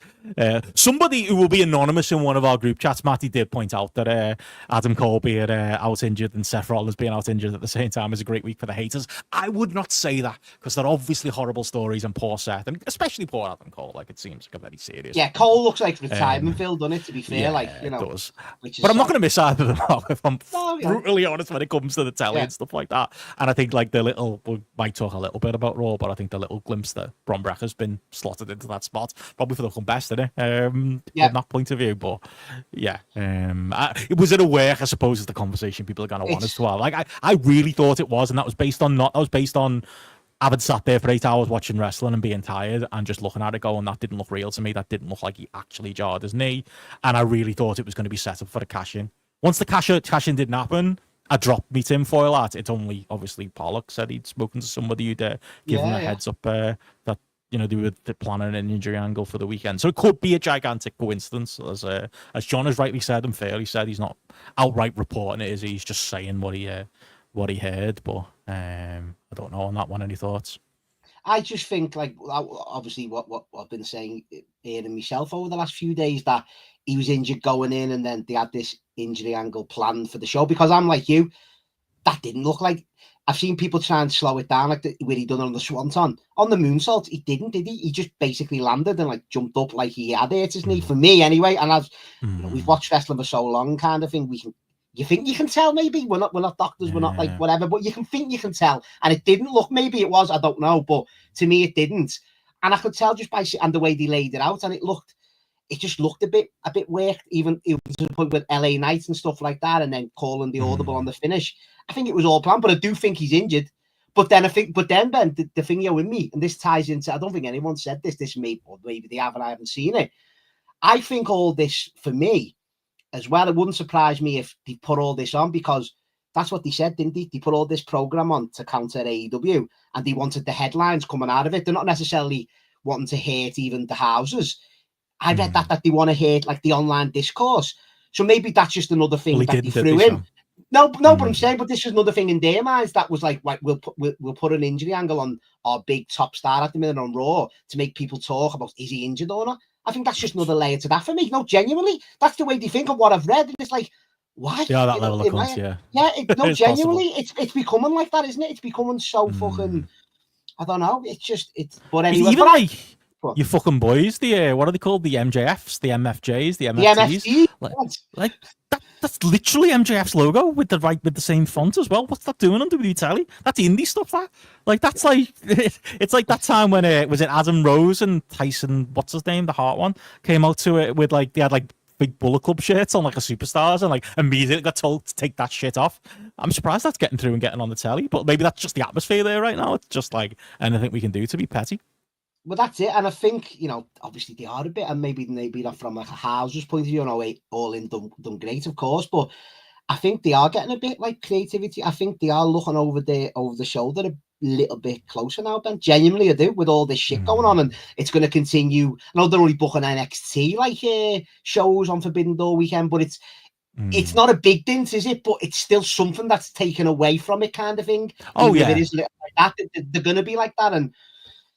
Somebody who will be anonymous in one of our group chats, Matty, did point out that Adam Cole being out injured and Seth Rollins being out injured at the same time is a great week for the haters. I would not say that, because they're obviously horrible stories, and poor Seth, and especially poor Adam Cole. Like, it seems like a very serious. Yeah, Cole looks like retirement field, doesn't it? To be fair, yeah, like, you know. It does. But I'm not going to miss either of them out, if I'm brutally honest when it comes to the telly and stuff like that. And I think, like, we might talk a little bit about Raw, but I think the little glimpse that Bron Breakker's been slotted into that spot, probably for the best, isn't it? From that point of view. But yeah, was it a work? I suppose is the conversation people are going to want us to have. Like, I really thought it was, and that was based on having sat there for 8 hours watching wrestling and being tired and just looking at it going, that didn't look real to me. That didn't look like he actually jarred his knee, and I really thought it was going to be set up for a cash in. Once the cash in didn't happen, I dropped me tinfoil at. It's only obviously Pollock said he'd spoken to somebody who'd given him a heads up that, you know, they were planning an injury angle for the weekend. So it could be a gigantic coincidence, as John has rightly said and fairly said. He's not outright reporting it, is he? He's just saying what he heard. But I don't know on that one. Any thoughts? I just think, like, obviously what I've been saying here and myself over the last few days, that he was injured going in, and then they had this injury angle planned for the show. Because I'm like you, that didn't look like. I've seen people try and slow it down, like where he done on the Swanton. On the moonsault, he didn't, did he? He just basically landed and, like, jumped up like he had hurt his knee, for me anyway. And you know, we've watched wrestling for so long, kind of thing. You think you can tell, maybe. We're not doctors, we're not like whatever, but you can think you can tell. And it didn't look, maybe it was, I don't know, but to me it didn't. And I could tell just by and the way they laid it out, and it just looked a bit worked, even to the point with LA Knight and stuff like that, and then calling the audible on the finish. I think it was all planned, but I do think he's injured. But then Ben, the thing you're with me, and this ties into, I don't think anyone said this may, or maybe they have and I haven't seen it. I think all this, for me, as well, it wouldn't surprise me if they put all this on, because that's what they said, didn't they? They put all this program on to counter AEW, and they wanted the headlines coming out of it. They're not necessarily wanting to hate even the houses. I read that they want to hate, like, the online discourse. So maybe that's just another thing that they threw in. No, but I'm saying, but this is another thing in their minds that was like, right, we'll put an injury angle on our big top star at the minute on Raw to make people talk about, is he injured or not? I think that's just another layer to that for me. No, genuinely, that's the way they think of what I've read. And it's like, why? Yeah, that level of cunt, yeah. Yeah, no, genuinely, it's becoming like that, isn't it? It's becoming so fucking, I don't know. But anyway. Even like, you fucking boys, what are they called? The MJFs, the MFJs, the MFTs? The like that's literally MJF's logo with the same font as well. What's that doing on WWE Telly? That's indie stuff, that. Like, that's like, it's like that time when was it Adam Rose and Tyson, what's his name, the Hart one, came out to it with, like, they had, like, big Bullet Club shirts on, like, a Superstars, and, like, immediately got told to take that shit off. I'm surprised that's getting through and getting on the telly, but maybe that's just the atmosphere there right now. It's just like anything we can do to be petty. Well, that's it. And I think, you know, obviously they are a bit, and maybe not from, like, a house's point of view, you know, all in done great, of course, but I think they are getting a bit, like, creativity. I think they are looking over the shoulder a little bit closer now, Ben. Genuinely, I do, with all this shit going on, and it's going to continue. I know they're only booking NXT, like, shows on Forbidden Door weekend, but it's not a big dent, is it? But it's still something that's taken away from it, kind of thing. Oh, yeah. If it is like that, they're going to be like that, and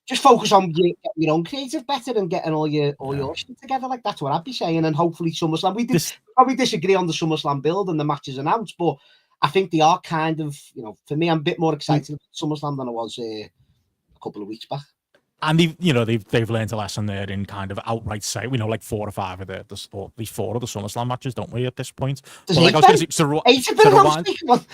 just focus on your own creative better and getting all your shit together. Like, that's what I'd be saying. And hopefully SummerSlam, we probably disagree on the SummerSlam build and the matches announced, but I think they are kind of, you know, for me, I'm a bit more excited about SummerSlam than I was a couple of weeks back. And they've learned a lesson there in kind of outright say, we know, like 4 or 5 of or at least 4 of the SummerSlam matches, don't we, at this point? There's 8 of them. 8 of them.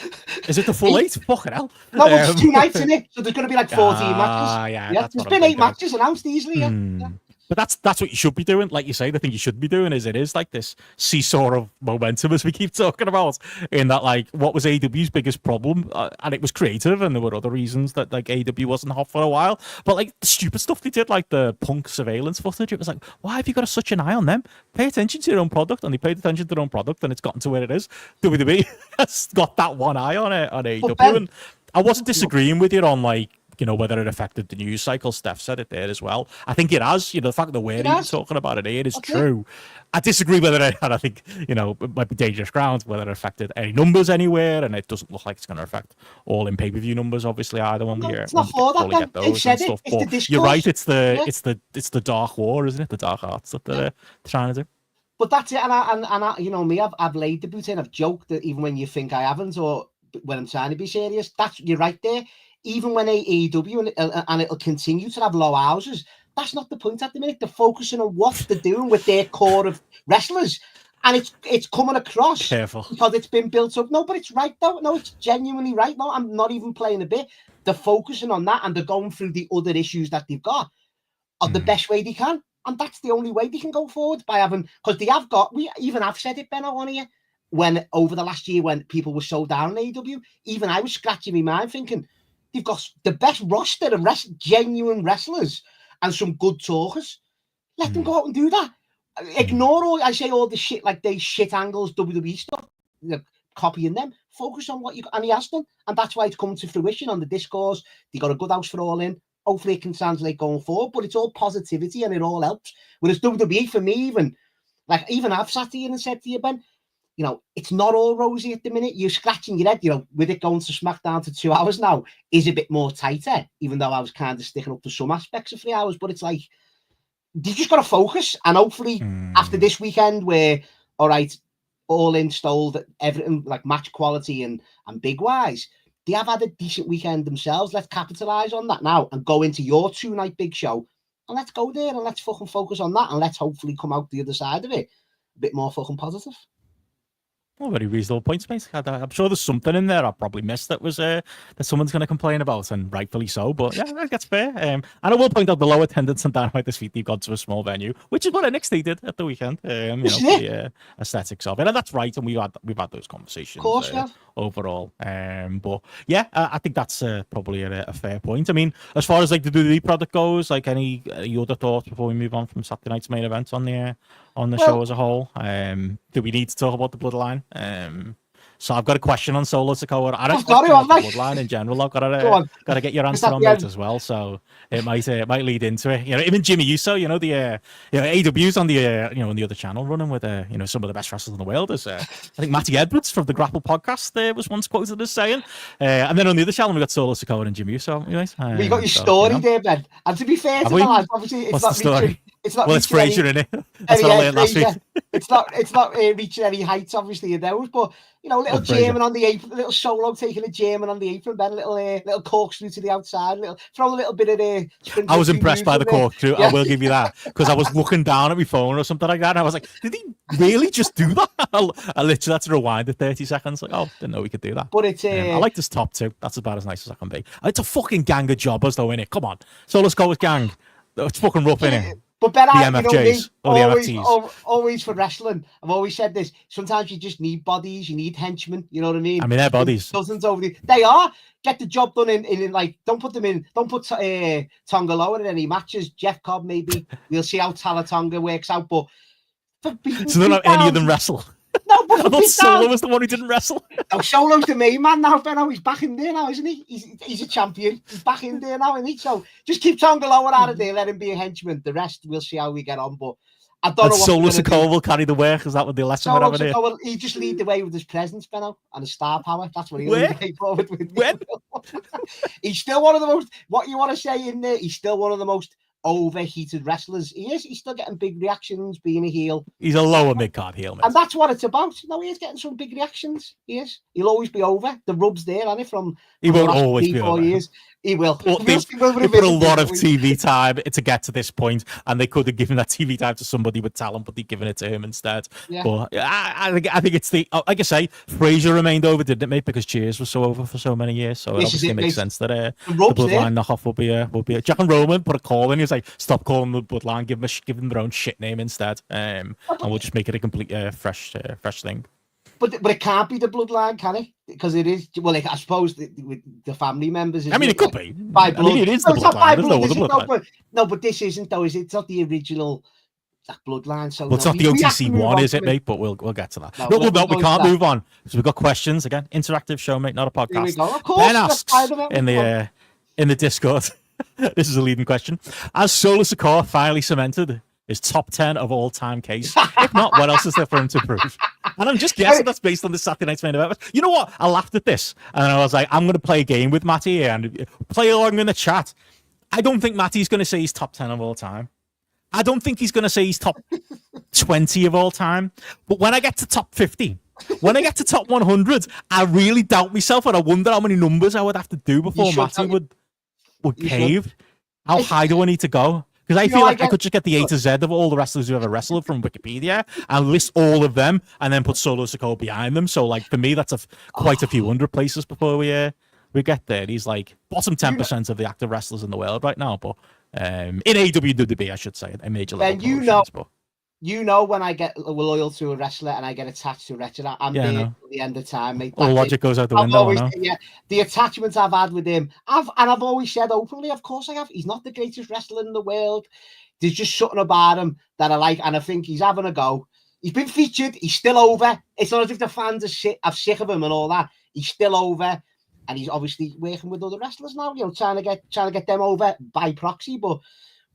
Is it the full 8? Fucking hell. No, it's 2 nights in it, so there's going to be like 14 matches. Yeah, there's been 8 matches announced easily. Yeah. But that's what you should be doing. Like you say, the thing you should be doing is like this seesaw of momentum, as we keep talking about, in that, like, what was AEW's biggest problem? And it was creative, and there were other reasons that, like, AEW wasn't hot for a while. But, like, the stupid stuff they did, like the Punk surveillance footage, it was like, why have you got such an eye on them? Pay attention to your own product. And they paid attention to their own product, and it's gotten to where it is. WWE has got that one eye on it, on AEW. Ben, and I wasn't disagreeing with you on, like, you know, whether it affected the news cycle. Steph said it there as well. I think it has. You know, the fact that we're even talking about it here is true. I disagree whether it, and I think, you know, it might be dangerous ground, whether it affected any numbers anywhere, and it doesn't look like it's going to affect all in pay-per-view numbers, obviously, either when we it's not for that, get those and stuff. But you're right, it's the dark war, isn't it? The dark arts that they're trying to do. But that's it, and I, you know me, I've laid the boot in. I've joked that even when you think I haven't, or when I'm trying to be serious, you're right there. Even when AEW and it'll continue to have low houses, that's not the point at the minute. They're focusing on what they're doing with their core of wrestlers, and it's coming across. Careful, because it's been built up. No, but it's right though. No, it's genuinely right. No, I'm not even playing a bit. They're focusing on that, and they're going through the other issues that they've got on the best way they can, and that's the only way they can go forward, by having, because they have got. I've said it, Benno, on here, when over the last year when people were so down on AEW, even I was scratching my mind thinking, they've got the best roster of genuine wrestlers and some good talkers. Let them go out and do that. Ignore all the shit, like they shit angles, WWE stuff, copying them. Focus on what you got. And he has done. And that's why it's come to fruition on the discourse. They got a good house for all in. Hopefully it can translate going forward. But it's all positivity and it all helps. Whereas WWE, for me, even I've sat here and said to you, Ben, you know, it's not all rosy at the minute. You're scratching your head, you know, with it going to SmackDown to 2 hours now is a bit more tighter, even though I was kind of sticking up for some aspects of 3 hours. But it's like, you just got to focus. And hopefully after this weekend where, all right, all in stole everything, like match quality and big wise, they have had a decent weekend themselves. Let's capitalize on that now and go into your 2-night big show. And let's go there and let's fucking focus on that. And let's hopefully come out the other side of it a bit more fucking positive. Well, very reasonable points, mate. I'm sure there's something in there I probably missed that was that someone's going to complain about, and rightfully so. But yeah, that's fair. And I will point out the low attendance on Dynamite this week. They've gone to a small venue, which is what NXT did at the weekend. You know, the aesthetics of it, and that's right. And we've had those conversations, of course, overall. But yeah, I think that's probably a fair point. I mean, as far as like the WWE product goes, like any other thoughts before we move on from Saturday night's main event on the show as a whole? Do we need to talk about the Bloodline? So I've got a question on Solo Sikoa. I don't know the Bloodline in general. I've got to get your answer on that as well. So it might lead into it. You know, even Jimmy Uso, you know, AEW's on the on the other channel running with some of the best wrestlers in the world. As I think Matty Edwards from the GRAPPL podcast was once quoted as saying. And then on the other channel we got Solo Sikoa and Jimmy Uso. Anyways, we got your story there, Ben. And to be fair to the lads, obviously it's not story? It's not. Well, it's Fraser, isn't it? That's what I learned last week. It's not reaching any heights, obviously, in those, but you know, little German on the apron, little Solo taking a German on the apron, then little corkscrew to the outside, throw a little bit of the. I was impressed by the corkscrew. Yeah. I will give you that, because I was looking down at my phone or something like that, and I was like, "Did he really just do that?" I literally had to rewind it 30 seconds. Like, oh, didn't know we could do that. But it's I like this top two. That's about as nice as I can be. It's a fucking gang of jobbers, though, innit? Come on, so let's go with gang. It's fucking rough, innit? But Ben, the MFJs, or the MFTs. Always for wrestling, I've always said this. Sometimes you just need bodies, you need henchmen. You know what I mean? I mean, they're bodies. Dozens over the. They are. Get the job done in like. Don't put them in. Don't put Tonga Lower in any matches. Jeff Cobb maybe. We'll see how Tonga works out. But so they're not any of them wrestle. No, but I thought Solo was the one who didn't wrestle. No, Solo's the main man now, Benno. He's back in there now, isn't he? He's a champion. He's back in there now, isn't he? So just keep Tonga Lower out of there. Let him be a henchman. The rest, we'll see how we get on. But I don't know what Solo Sikoa will carry the work. Is that what the lesson we're having here? He just lead the way with his presence, Benno, and his star power. That's what he'll lead the way forward with. When? He's still one of the most. What you want to say in there? He's still one of the most overheated wrestlers. He is. He's still getting big reactions being a heel. He's a lower mid-card heel, man. And that's what it's about. No, he is getting some big reactions. He is. He'll always be over. The rub's there, and from he won't always be over. Years. He will. Well, they put a lot of TV time to get to this point, and they could have given that TV time to somebody with talent, but they've given it to him instead. Yeah. But I think it's the, like I say, Fraser remained over, didn't it, mate? Because Cheers was so over for so many years. So it obviously makes sense that the Bloodline knockoff will be a Jack and Roman put a call in. like, stop calling them the Bloodline, give them their own shit name instead, and we'll just make it a complete fresh thing. But it can't be the Bloodline, can it? Because it is. Well, like, I suppose with the family members. I mean, it could be by blood. I mean, it is the Bloodline. There's no other Bloodline. No, but this isn't though. Is it? It's not the original Bloodline. So well, it's not the OTC one, is it, mate? But we'll get to that. No, we can't move on because we've got questions again. Interactive show, mate, not a podcast. Here we go. Of course, Ben asks in the Discord. This is a leading question. As Solo Sikoa finally cemented his top 10 of all time case, if not, what else is there for him to prove? And I'm just guessing that's based on the Saturday Night's Main Event. You know what? I laughed at this and I was like, I'm going to play a game with Matty and play along in the chat. I don't think Matty's going to say he's top 10 of all time. I don't think he's going to say he's top 20 of all time. But when I get to top 50, when I get to top 100, I really doubt myself and I wonder how many numbers I would have to do before Matty would cave. How high do I need to go? Because I feel like I could just get the A to Z of all the wrestlers who ever wrestled from Wikipedia and list all of them and then put Solo Sikoa behind them. So, like, for me, that's quite a few hundred places before we get there. He's like bottom 10% of the active wrestlers in the world right now. But in AEW, I should say, a major level. You know when I get loyal to a wrestler and I get attached to a wrestler, I'm there at the end of time, mate. All logic goes out the window. The attachments I've had with him, I've always said openly, of course I have. He's not the greatest wrestler in the world. There's just something about him that I like, and I think he's having a go. He's been featured. He's still over. It's not as if the fans are sick of him and all that. He's still over, and he's obviously working with other wrestlers now. You know, trying to get them over by proxy, but.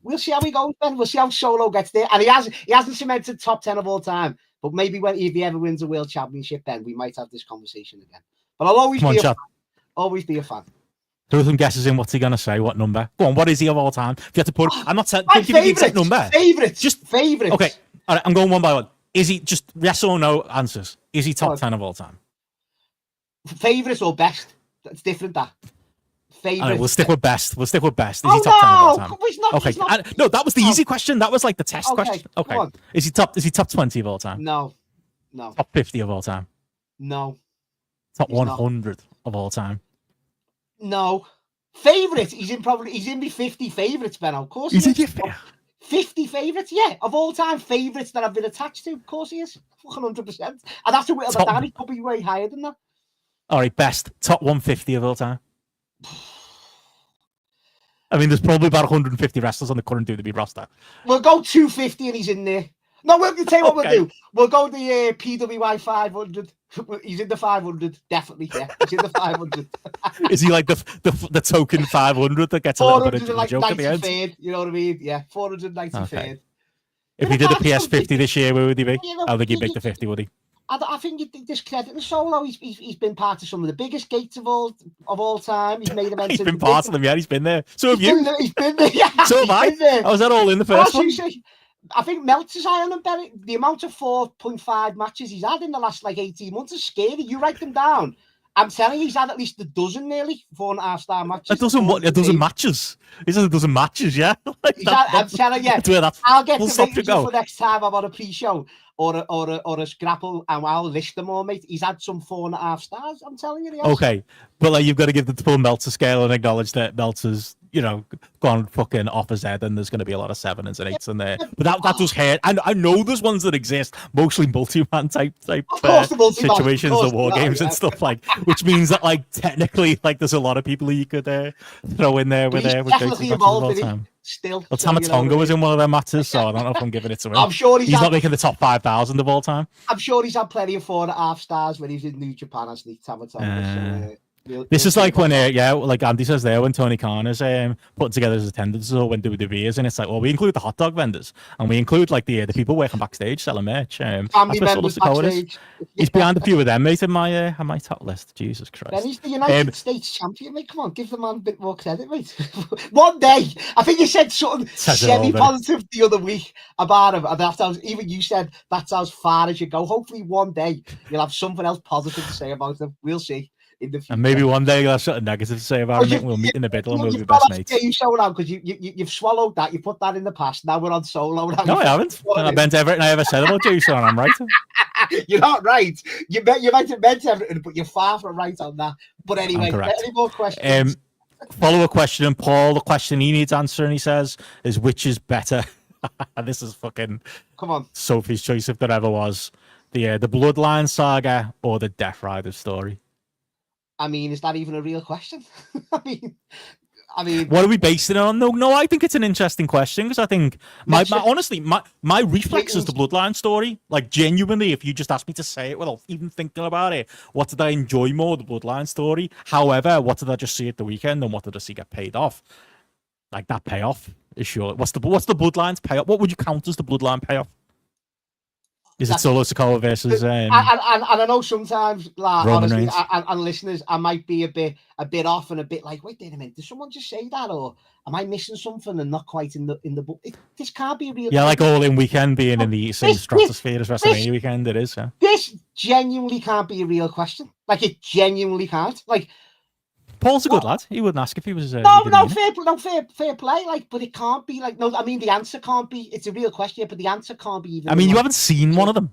We'll see how he goes, Ben. We'll see how Solo gets there. And he hasn't cemented top 10 of all time. But maybe if he ever wins a world championship, Ben, we might have this conversation again. But I'll always be a fan. Throw some guesses in. What's he going to say? What number? Go on. What is he of all time? If you have to put... I'm not saying... Give me the exact number. Favourites. Just favourites. Okay. All right. I'm going one by one. Is he just yes or no answers? Is he top 10 of all time? Favourites or best? That's different, that. Right, we'll stick with best. Is he top 10 of all time? No, that was the easy question. That was like the test question. Okay. Is he top 20 of all time? No. Top 50 of all time? No. Top 100 of all time? No. Favourites? He's in me 50 favourites, Ben. Of course. Is he 50 favourites? Yeah, of all time favourites that I've been attached to. Of course he is. 100%. I'd have to whittle that down. He could be way higher than that. All right, best. Top 150 of all time. I mean, there's probably about 150 wrestlers on the current WWE roster. We'll go 250 and he's in there. No, we'll tell you what we'll do. We'll go the PWI 500. He's in the 500, definitely. Yeah, he's in the 500. Is he like the token 500 that gets a little bit of a joke at the end? Third, you know what I mean? Yeah, 493rd. Okay. If he did a PS50 this year, where would he be? I don't think he'd make the 50, would he? I think you're discrediting Solo. He's been part of some of the biggest gates of all time. He's made them. He's been part of them. Yeah, he's been there. So have you. He's been there. Yeah, so have I. I was that all in the first one. I think Meltzer's high on him, Benny. The amount of 4.5 matches he's had in the last 18 months is scary. You write them down. I'm telling you, he's had at least a dozen, nearly 4.5-star matches. A dozen matches. He's had a dozen matches, yeah. I'm telling you, I'll get the ratings for next time I'm on a pre-show or a GRAPPL, and I'll list them all, mate. He's had some 4.5 stars. I'm telling you. Okay, but like you've got to give the full Meltzer scale and acknowledge that Meltzer's, gone fucking off his head, and there's going to be a lot of 7s and 8s in there. But that does hurt. I know there's ones that exist, mostly multi-man type situations, the war games and stuff which means that technically there's a lot of people who you could throw in there with definitely involved in it. Still, well, Tamatonga was in one of their matches, so I don't know if I'm giving it to him. I'm sure he's not making the top 5,000 of all time. I'm sure he's had plenty of 4.5 stars when he's in New Japan as Nick Tamatonga. This is like when, like Andy says there, when Tony Khan is putting together his attendances, or when WWE is, and it's like, well, we include the hot dog vendors, and we include the people working backstage selling merch. Family members backstage. He's behind a few of them, mate, in my top list. Jesus Christ. Then he's the United States champion, mate. Come on, give the man a bit more credit, mate. One day, I think you said something semi-positive the other week about him, and even you said that's as far as you go. Hopefully one day you'll have something else positive to say about him. We'll see. And maybe one day you'll have something negative to say about him. We'll meet in the middle and we'll be best mates. You show now because you've swallowed that. You put that in the past. Now we're on Solo. No, I haven't. I meant everything I ever said about you, so I'm right. You're not right. You might have meant everything, but you're far from right on that. But anyway, any more questions? follow-up question, and Paul, the question he needs answering, he says, is which is better? And this is fucking Come on. Sophie's choice if there ever was. The Bloodline saga or the Death Rider story? I mean, is that even a real question? I mean, what are we basing it on? No, I think it's an interesting question because I think honestly, my reflex is the Bloodline story. Like, genuinely, if you just ask me to say it without even thinking about it, what did I enjoy more, the Bloodline story? However, what did I just see at the weekend, and what did I see get paid off? Like, that payoff is sure. What's the Bloodline's payoff? What would you count as the Bloodline payoff? Is it Solo Sikoa versus? And I know sometimes, like, Roman honestly, Reigns? and listeners, I might be a bit off and a bit like, wait a minute, did someone just say that, or am I missing something and not quite in the book? This can't be a real. Yeah, like All In weekend being in the same stratosphere as WrestleMania weekend. It is. Yeah. This genuinely can't be a real question. Like, it genuinely can't. Like, Paul's a good lad. He wouldn't ask if he was. Fair play. Like, but it can't be like, no. I mean, the answer can't be. It's a real question, but the answer can't be even. I mean, you haven't seen one of them.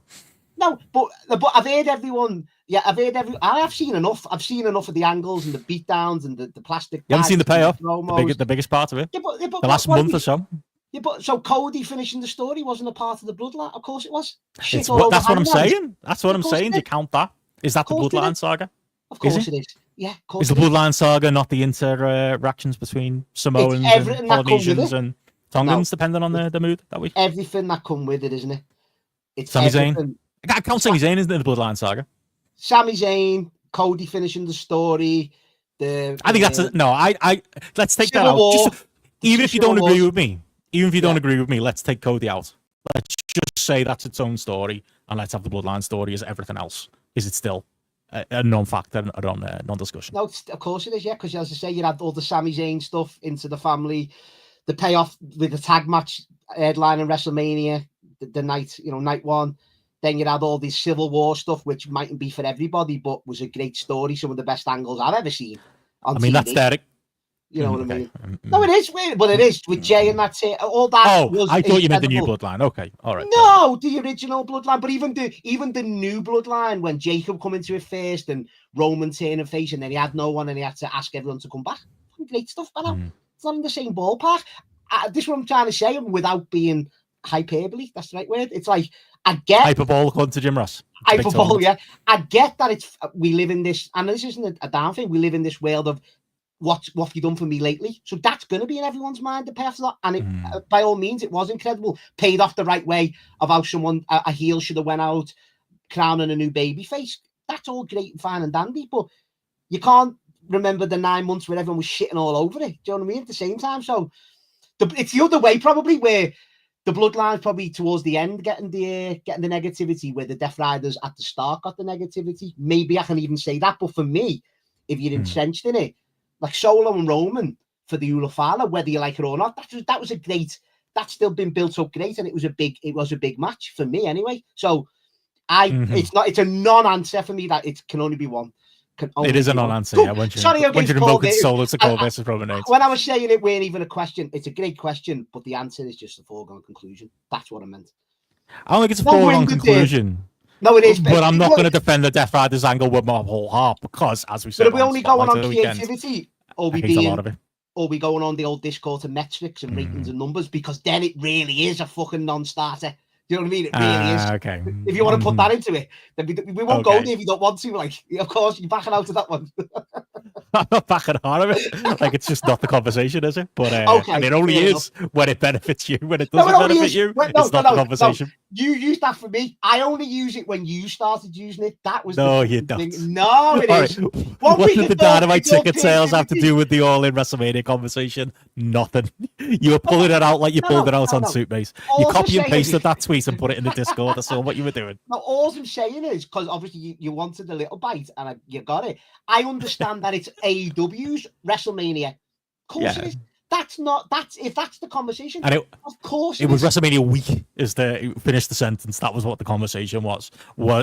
No, but I've heard everyone. Yeah, I have seen enough. I've seen enough of the angles and the beatdowns and the plastic. You haven't seen the payoff. The biggest part of it. Yeah, but the last month or so. Yeah, but so Cody finishing the story wasn't a part of the Bloodline. Of course it was. That's what I'm saying. That's what I'm saying. Do you count that? Is that the Bloodline saga? Of course it is. Yeah, of course. Is the Bloodline saga not the interactions between Samoans and Polynesians and Tongans, depending on the mood that week? Everything that come with it, isn't it? It's Sami Zayn. I can't Sami Zayn, isn't it, the Bloodline saga? Sami Zayn, Cody finishing the story. I think that's let's take that out. Even if you don't agree with me, let's take Cody out. Let's just say that's its own story, and let's have the Bloodline story as everything else. Is it still a non-factor or non-discussion? No, of course it is, yeah, because as I say, you had all the Sami Zayn stuff into the family, the payoff with the tag match headline in WrestleMania, the night, night one. Then you had all this Civil War stuff, which mightn't be for everybody, but was a great story. Some of the best angles I've ever seen on TV. That's Derek. You know what I mean? No, it is weird, but it is with Jay and that's it. All that. Oh, I thought you meant the new Bloodline. Okay, all right. No, the original Bloodline, but even the new Bloodline when Jacob come into it first and Roman turning face, and then he had no one, and he had to ask everyone to come back. Great stuff, Benno. It's not in the same ballpark. This is what I'm trying to say, without being hyperbole. That's the right word. It's like I get hyperbole according to Jim Ross. Hyperbole, yeah. I get that we live in this, and this isn't a down thing. We live in this world of what have you done for me lately? So that's going to be in everyone's mind, the payoff of that. And it, by all means, it was incredible. Paid off the right way of how someone, a heel should have went out, crowning a new baby face. That's all great and fine and dandy, but you can't remember the 9 months where everyone was shitting all over it. Do you know what I mean? At the same time. So it's the other way, probably, where the Bloodline's probably towards the end getting the negativity, where the Death Riders at the start got the negativity. Maybe I can even say that. But for me, if you're entrenched in it, like Solo and Roman for the Ulafala, whether you like it or not, that was a great. That's still been built up great, and it was a big match for me anyway. So it's a non-answer for me that it can only be one. It is a non-answer. Yeah, when you're invoking Solo Sikoa versus Roman Reigns. When I was saying it weren't even a question, it's a great question, but the answer is just a foregone conclusion. That's what I meant. I don't think it's a foregone conclusion. No, it is. But I'm not going to defend the Death Riders angle with my whole heart because, as we said, but are we only going on creativity, or we going on the old Discord and metrics and ratings and numbers? Because then it really is a fucking non-starter. Do you know what I mean? It really is. Okay. If you want to put that into it, then we won't go there if you don't want to. Like, of course, you're backing out of that one. I'm not backing out of it. Like, it's just not the conversation, is it? But and it only is when it benefits you. When it doesn't benefit you, it's not the conversation. You use that for me. I only use it when you started using it. That was you don't. No, it is. What did the Dynamite ticket sales have to do with the All In WrestleMania conversation? Nothing. You were pulling it out like you pulled it out on Suitbase. You copy and pasted that tweet and put it in the Discord. That's all what you were doing. Now, all I'm saying is, because obviously you wanted a little bite and you got it. I understand that it's AEW's WrestleMania. Of course it is. If that's the conversation, and of course it was WrestleMania week. Finish the sentence. That was what the conversation was.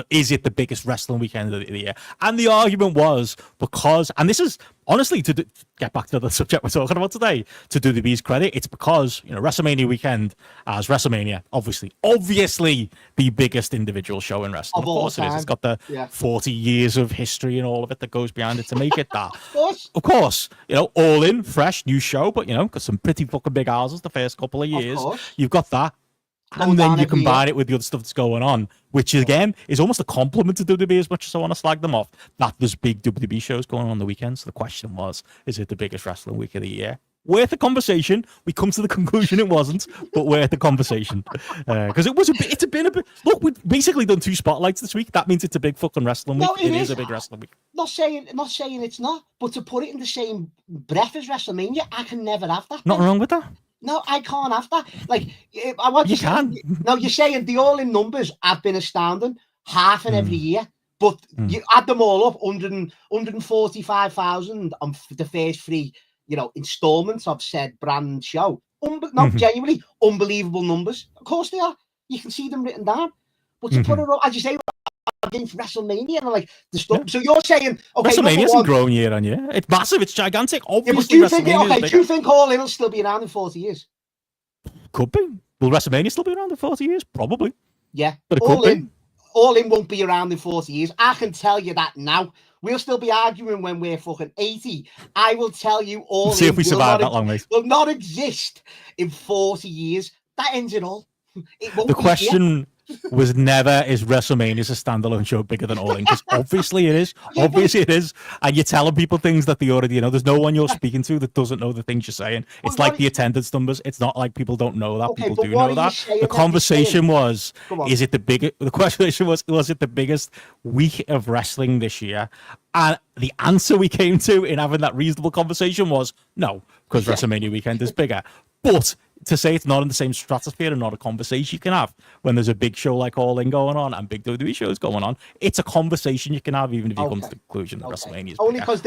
Is it the biggest wrestling weekend of the year? And the argument was because, and this is honestly, to get back to the subject we're talking about today, to WWE's credit, it's because, you know, WrestleMania weekend as WrestleMania, obviously the biggest individual show in wrestling. Of course it is. It's got the 40 years of history and all of it that goes behind it to make it that. Of course, you know, all in, fresh, new show, but, you know, got some pretty fucking big houses the first couple of years. You've got that. And then you combine it with the other stuff that's going on, which again is almost a compliment to WWE as much as I want to slag them off. That there's big WWE shows going on the weekend. So the question was, is it the biggest wrestling week of the year? Worth the conversation. We come to the conclusion it wasn't, but worth the conversation. Because it's been a bit. Look, we've basically done 2 spotlights this week. That means it's a big fucking wrestling week. No, it is a big wrestling week. Not saying it's not, but to put it in the same breath as WrestleMania, I can never have that. Nothing wrong with that. No, I can't have that. Like, I want you can. No, you're saying the all-in numbers have been astounding, half in every year, but you add them all up, 145,000 on the first 3, you know, installments of said brand show. Genuinely unbelievable numbers. Of course they are. You can see them written down. But to put it up, as you say, against WrestleMania and like the stuff. So you're saying, okay, WrestleMania hasn't grown year on year. It's massive. It's gigantic. Obviously, do you think All In will still be around in 40 years? Could be. Will WrestleMania still be around in 40 years? Probably. Yeah, but it could be. All In won't be around in 40 years. I can tell you that now. We'll still be arguing when we're fucking 80. I will tell you All In. See if we survive that long, mate. Will not exist in 40 years. That ends it all. It won't the question was never, is WrestleMania a standalone show bigger than All In? Because obviously it is. Obviously it is. And you're telling people things that they already know. There's no one you're speaking to that doesn't know the things you're saying. It's like the attendance numbers. It's not like people don't know that. People do know that. The conversation was, is it the biggest? The question was it the biggest week of wrestling this year? And the answer we came to in having that reasonable conversation was no, because WrestleMania weekend is bigger. But to say it's not in the same stratosphere and not a conversation you can have when there's a big show like All In going on and big WWE shows going on, it's a conversation you can have even if you come to the conclusion that WrestleMania is only because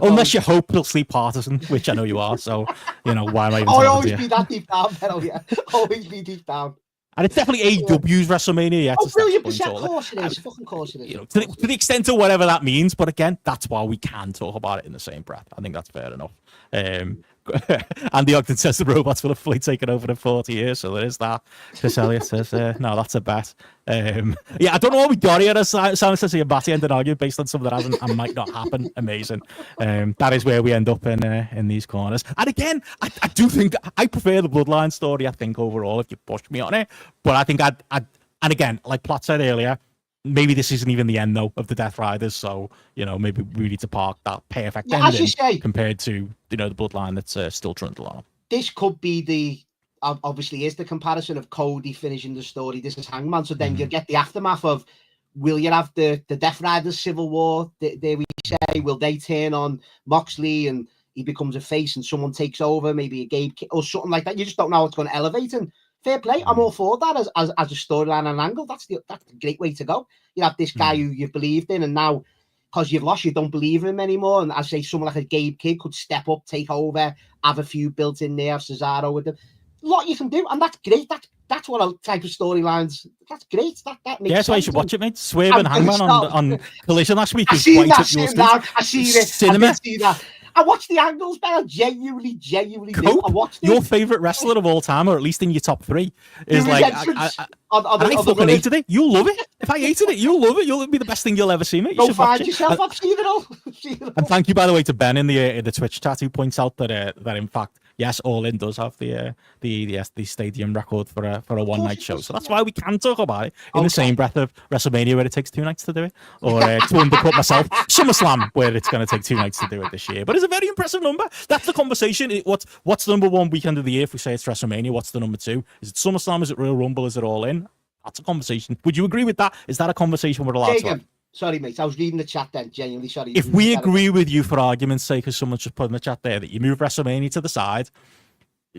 unless you're hopelessly partisan, which I know you are. So, you know, why am I even I'll always be that deep down, Benno, yeah. Always be deep down. And it's definitely AEW's WrestleMania. Yeah, brilliant percent. Of course it is. Fucking course it is. You know, to the extent of whatever that means. But again, that's why we can talk about it in the same breath. I think that's fair enough. Andy Ogden says the robots will have fully taken over in 40 years, so there is that. Chris Elliott says, no, that's a bet. Yeah, I don't know what we got here. Simon says here, Matty ended an argument based on something that hasn't and might not happen. Amazing. That is where we end up in these corners. And again, I do think I prefer the Bloodline story, I think, overall, if you push me on it. But I think and again, like Platt said earlier, maybe this isn't even the end, though, of the Death Riders. So, you know, maybe we need to park that perfect ending compared to, you know, the Bloodline that's still trundling along. This could be obviously is the comparison of Cody finishing the story. This is Hangman. So then you get the aftermath of, will you have the Death Riders Civil War? There we say, will they turn on Moxley and he becomes a face and someone takes over, maybe a Gabe or something like that? You just don't know how it's going to elevate. And fair play. I'm all for that as a storyline and angle. That's a great way to go. You have this guy who you believed in, and now because you've lost, you don't believe in him anymore. And I say someone like a Gabe Kidd could step up, take over, have a few built in there, Cesaro with them. A lot you can do, and that's great. That's what type of storylines. That's great. That makes that's sense. Why you should watch it, mate. Swerve and Hangman on Collision last week. I see that. I see it. I did see that. I watched the angles, but I genuinely do. I watched your favourite wrestler of all time, or at least in your top 3, is like I fucking hated it. You'll love it. If I hated it, you'll love it. You'll be the best thing you'll ever see, mate. Go find yourself. I've seen it all. And thank you, by the way, to Ben in the Twitch chat who points out that in fact, yes, All In does have the stadium record for a one night show. So that's why we can talk about it in the same breath of WrestleMania, where it takes 2 nights to do it, or to undercut myself, SummerSlam, where it's going to take 2 nights to do it this year. But it's a very impressive number. That's the conversation. What's the number 1 weekend of the year if we say it's WrestleMania? What's the number 2? Is it SummerSlam? Is it Royal Rumble? Is it All In? That's a conversation. Would you agree with that? Is that a conversation we're allowed to have? Sorry, mate. I was reading the chat then. Genuinely sorry. If we agree with you, for argument's sake, as someone just put in the chat there, that you move WrestleMania to the side,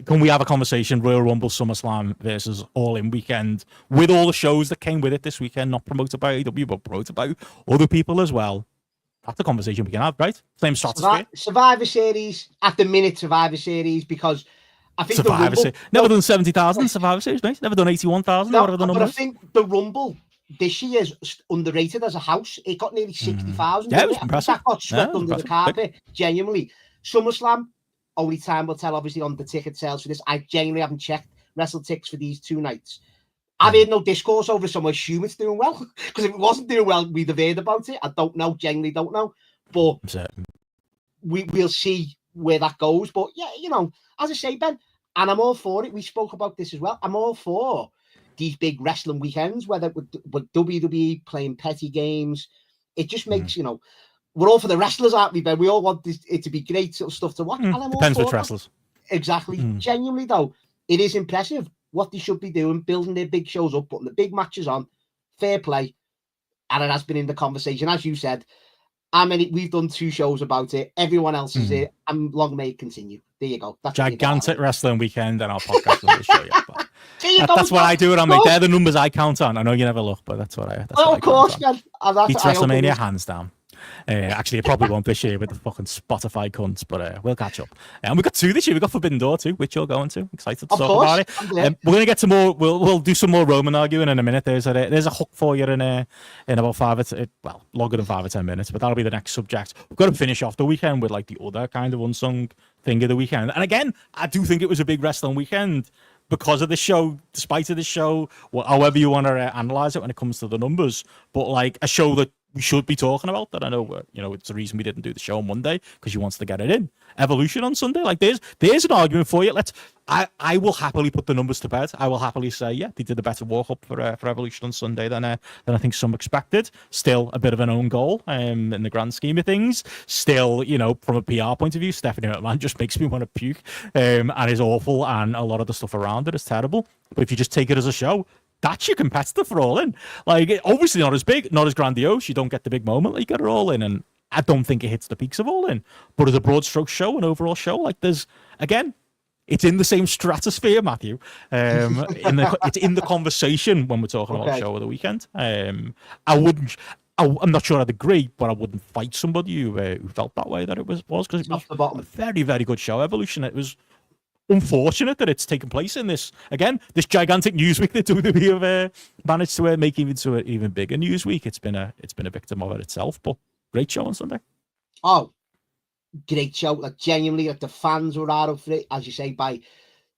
can we have a conversation, Royal Rumble, SummerSlam versus All In weekend, with all the shows that came with it this weekend, not promoted by AEW, but promoted by other people as well? That's a conversation we can have, right? Same stratosphere. Survivor Series, at the minute, Survivor Series, because I think Survivor Series. Never done 70,000 Survivor Series, mate. Never done 81,000. No, but I think the Rumble this year's underrated as a house. It got nearly 60,000. Yeah, it was I think impressive. that got swept Yeah, under the carpet. Genuinely, SummerSlam. Only time will tell. Obviously, on the ticket sales for this, I genuinely haven't checked Wrestle Tix for these 2 nights. I've heard no discourse over it, so I assume it's doing well. Because if it wasn't doing well, we'd have heard about it. I don't know. Genuinely don't know. But we'll see where that goes. But yeah, you know, as I say, Ben, and I'm all for it. We spoke about this as well. I'm all for these big wrestling weekends, whether with WWE playing petty games. It just makes, you know, we're all for the wrestlers, aren't we, Ben? We all want it to be great sort of stuff to watch. And I'm Depends all which for wrestlers. Exactly. Genuinely, though, it is impressive what they should be doing, building their big shows up, putting the big matches on. Fair play. And it has been in the conversation, as you said. We've done 2 shows about it. Everyone else is it. And long may it continue. There you go. That's gigantic wrestling weekend, and our podcast will show you. But that's what I do it on. They're the numbers I count on. I know you never look, but that's what I. Of course, man. Beats WrestleMania hands down. Actually, it probably won't this year with the fucking Spotify cunts, but we'll catch up. And we've got 2 this year. We've got Forbidden Door too, which you're going to. Excited to talk about it. We're going to get some more. We'll do some more Roman arguing in a minute. There's a hook for you in about 5 or 10, longer than 5 or 10 minutes, but that'll be the next subject. We've got to finish off the weekend with like the other kind of unsung thing of the weekend. And again, I do think it was a big wrestling weekend because of the show, despite of the show, however you want to analyze it when it comes to the numbers. But like a show that we should be talking about, that I know, you know, it's the reason we didn't do the show on Monday, because she wants to get it in. Evolution on Sunday. Like there's an argument for you. I will happily put the numbers to bed. I will happily say, yeah, they did a better walk up for Evolution on Sunday than I think some expected. Still a bit of an own goal in the grand scheme of things. Still, you know, from a PR point of view, Stephanie McMahon just makes me want to puke and is awful, and a lot of the stuff around it is terrible. But if you just take it as a show, that's your competitor for All In. Like, obviously not as big, not as grandiose. You don't get the big moment like you get All In, and I don't think it hits the peaks of All In. But as a broad stroke show, an overall show, like it's in the same stratosphere, Matthew. It's in the conversation when we're talking about show of the weekend. I'm not sure I'd agree, but I wouldn't fight somebody who felt that way that it was because it was a very, very good show. Evolution. It was unfortunate that it's taken place in this gigantic news week that WWE have managed to make into an even bigger news week. It's been a victim of it itself, but great show on Sunday. Oh, great show! Like genuinely, like the fans were out for it, as you say, by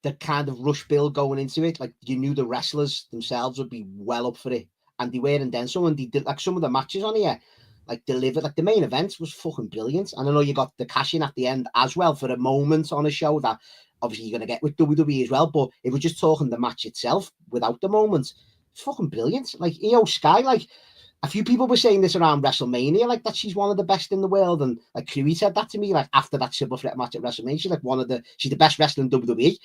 the kind of rush bill going into it. Like you knew the wrestlers themselves would be well up for it, and they were. And then some, and they did like some of the matches on here, like delivered. Like the main event was fucking brilliant. And I know you got the cash in at the end as well for a moment on a show that obviously you're going to get with WWE as well, but if we're just talking the match itself without the moments, it's fucking brilliant. Like Io Sky, like a few people were saying this around WrestleMania, like that she's one of the best in the world, and like Crewy said that to me, like after that triple threat match at WrestleMania, she's like she's the best wrestler in WWE,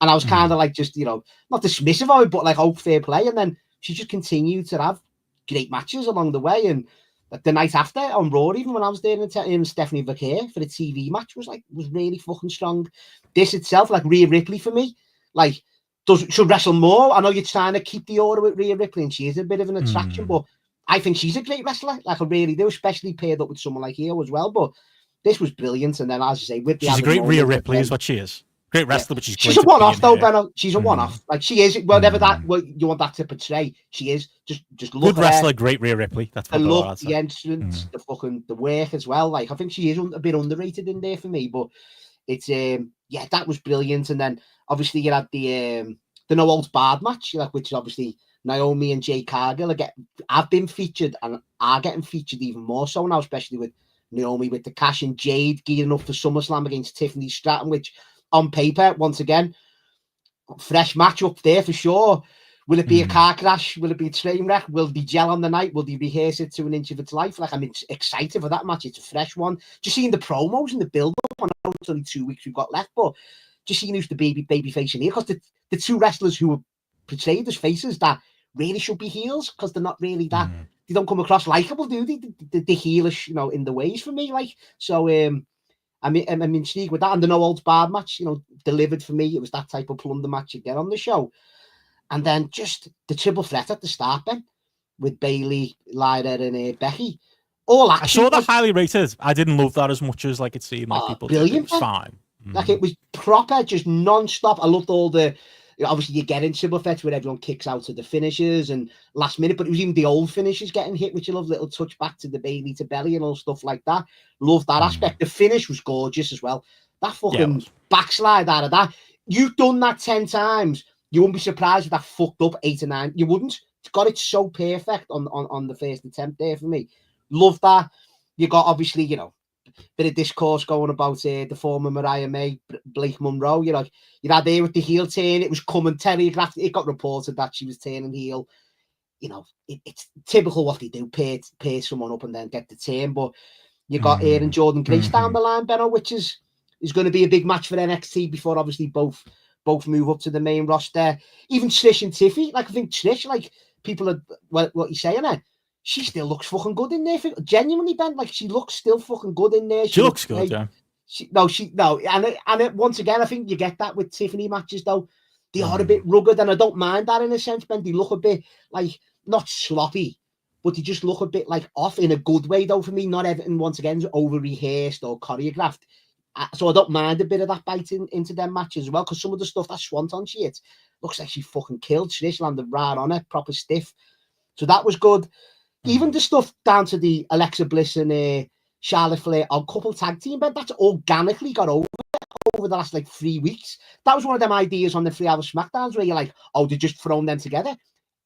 and I was kind of like just, you know, not dismissive of it, but like, oh, fair play, and then she just continued to have great matches along the way, and like the night after on Raw, even when I was there in Stephanie McMahon for the TV match was really fucking strong. This itself, like Rhea Ripley for me, like should wrestle more. I know you're trying to keep the order with Rhea Ripley, and she is a bit of an attraction, but I think she's a great wrestler. Like I really do, especially paired up with someone like Io as well. But this was brilliant, and then as I say, with the she's a great Rhea Ripley, is what she is. Great wrestler, but she's a one-off though, Benno. She's a one-off. Like she is, whatever you want that to portray, she is. Just look good wrestler, great Rhea Ripley. That's what I love the entrance, the work as well. Like I think she is a bit underrated in there for me, but it's that was brilliant. And then obviously you had the no holds barred match, like which is obviously Naomi and Jade Cargill have been featured and are getting featured even more so now, especially with Naomi with the cash and Jade gearing up for SummerSlam against Tiffany Stratton, which on paper, once again, fresh match up there for sure. Will it be a car crash? Will it be a train wreck? Will they gel on the night? Will they rehearse it to an inch of its life? Like, I'm excited for that match. It's a fresh one. Just seeing the promos and the build-up. I know it's only 2 weeks we've got left, but just seeing who's the baby face in here. Because the 2 wrestlers who are portrayed as faces that really should be heels, because they're not really that. They don't come across likable, do they? The heelish, you know, in the ways for me. Like, so, I'm intrigued with that. And the no holds barred match, you know, delivered for me. It was that type of plunder match you get on the show. And then just the triple threat at the start, Ben, with Bayley, Lyra, and Becky. All action. I saw that highly rated. I didn't love that as much as like it seemed like people brilliant, did. It was fine. Like it was proper, just non-stop. I loved all the, Obviously, you get in triple threats where everyone kicks out to the finishers and last minute, but it was even the old finishers getting hit, which you love, little touch back to the Bailey to belly and all stuff like that. Love that aspect. The finish was gorgeous as well. That fucking backslide out of that. You've done that 10 times. You wouldn't be surprised if that fucked up 8 or 9. You wouldn't. It's got it so perfect on the first attempt there for me. Love that. You got, obviously, you know, bit of discourse going about the former Mariah May, Blake Monroe. You know, you had there with the heel turn. It was commentary. It got reported that she was turning heel. You know, it's typical what they do, pay someone up and then get the turn. But you got Aaron Jordan Grace down the line, Benno, which is going to be a big match for NXT before obviously both move up to the main roster. Even Trish and Tiffy, like I think Trish, like people are what you're saying there. She still looks fucking good in there. Genuinely, Ben, like she looks still fucking good in there. She looks good, yeah. And once again, I think you get that with Tiffany matches though. They are a bit rugged, and I don't mind that in a sense, Ben. They look a bit like not sloppy, but they just look a bit like off in a good way though. For me, not everything once again is over rehearsed or choreographed. So I don't mind a bit of that biting into them matches as well, because some of the stuff that Swanton she hit looks like she fucking killed. Trish landed right on it, proper stiff. So that was good. Even the stuff down to the Alexa Bliss and Charlotte Flair on couple tag team, but that's organically got over the last like 3 weeks. That was one of them ideas on the 3 hour SmackDowns where you're like, oh, they're just throwing them together.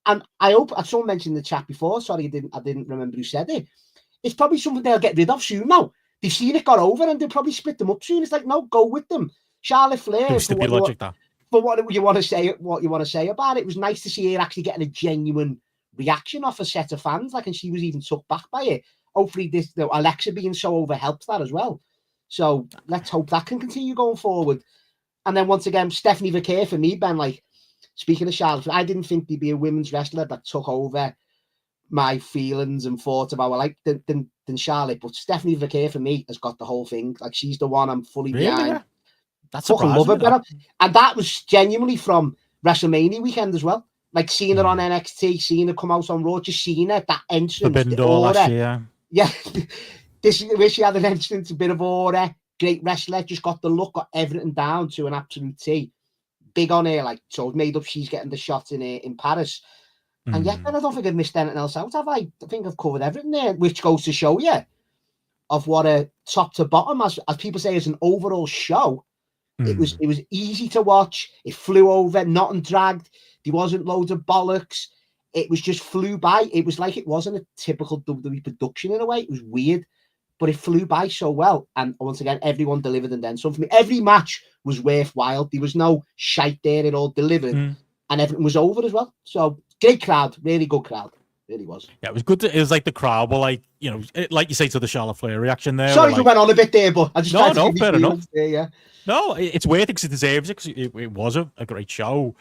And I hope someone mentioned in the chat before. Sorry, I didn't remember who said it. It's probably something they'll get rid of soon now. They've seen it got over and they'll probably split them up soon. It's like, no, go with them. Charlotte Flair. For what you want to say about it, it was nice to see her actually getting a genuine reaction off a set of fans, like, and she was even took back by it. Hopefully this, Alexa being so over helps that as well. So let's hope that can continue going forward. And then once again, Stephanie Vaquer for me, Ben, like, speaking of Charlotte, I didn't think there'd be a women's wrestler that took over my feelings and thoughts about her like than Charlotte, but Stephanie Vaquer for me has got the whole thing. Like, she's the one I'm fully behind. Yeah. That's fucking love her, Benno. And that was genuinely from WrestleMania weekend as well. Like, seeing her on NXT, seeing her come out on Raw, just seeing her, that entrance. Forbidden Door last year. Yeah. This is where she had an entrance, a bit of aura. Great wrestler, just got the look, got everything down to an absolute T. Big on her, like, so it's made up she's getting the shot in Paris. And yet, I don't think I've missed anything else out, have I? I think I've covered everything there, which goes to show you of what a top to bottom, as people say, is an overall show. It was easy to watch. It flew over, nothing dragged. There wasn't loads of bollocks. It was just flew by. It was like it wasn't a typical WWE production in a way. It was weird, but it flew by so well. And once again, everyone delivered and then some for me. Every match was worthwhile. There was no shite there. It all delivered, and everything was over as well. So great crowd, really good crowd. Really was. Yeah, it was good. It was like the crowd were like, you know, like you say to the Charlotte Flair reaction there. Sorry, we went on a bit there, but I just fair enough. There, yeah. No, it's weird because it deserves it, because it was a great show.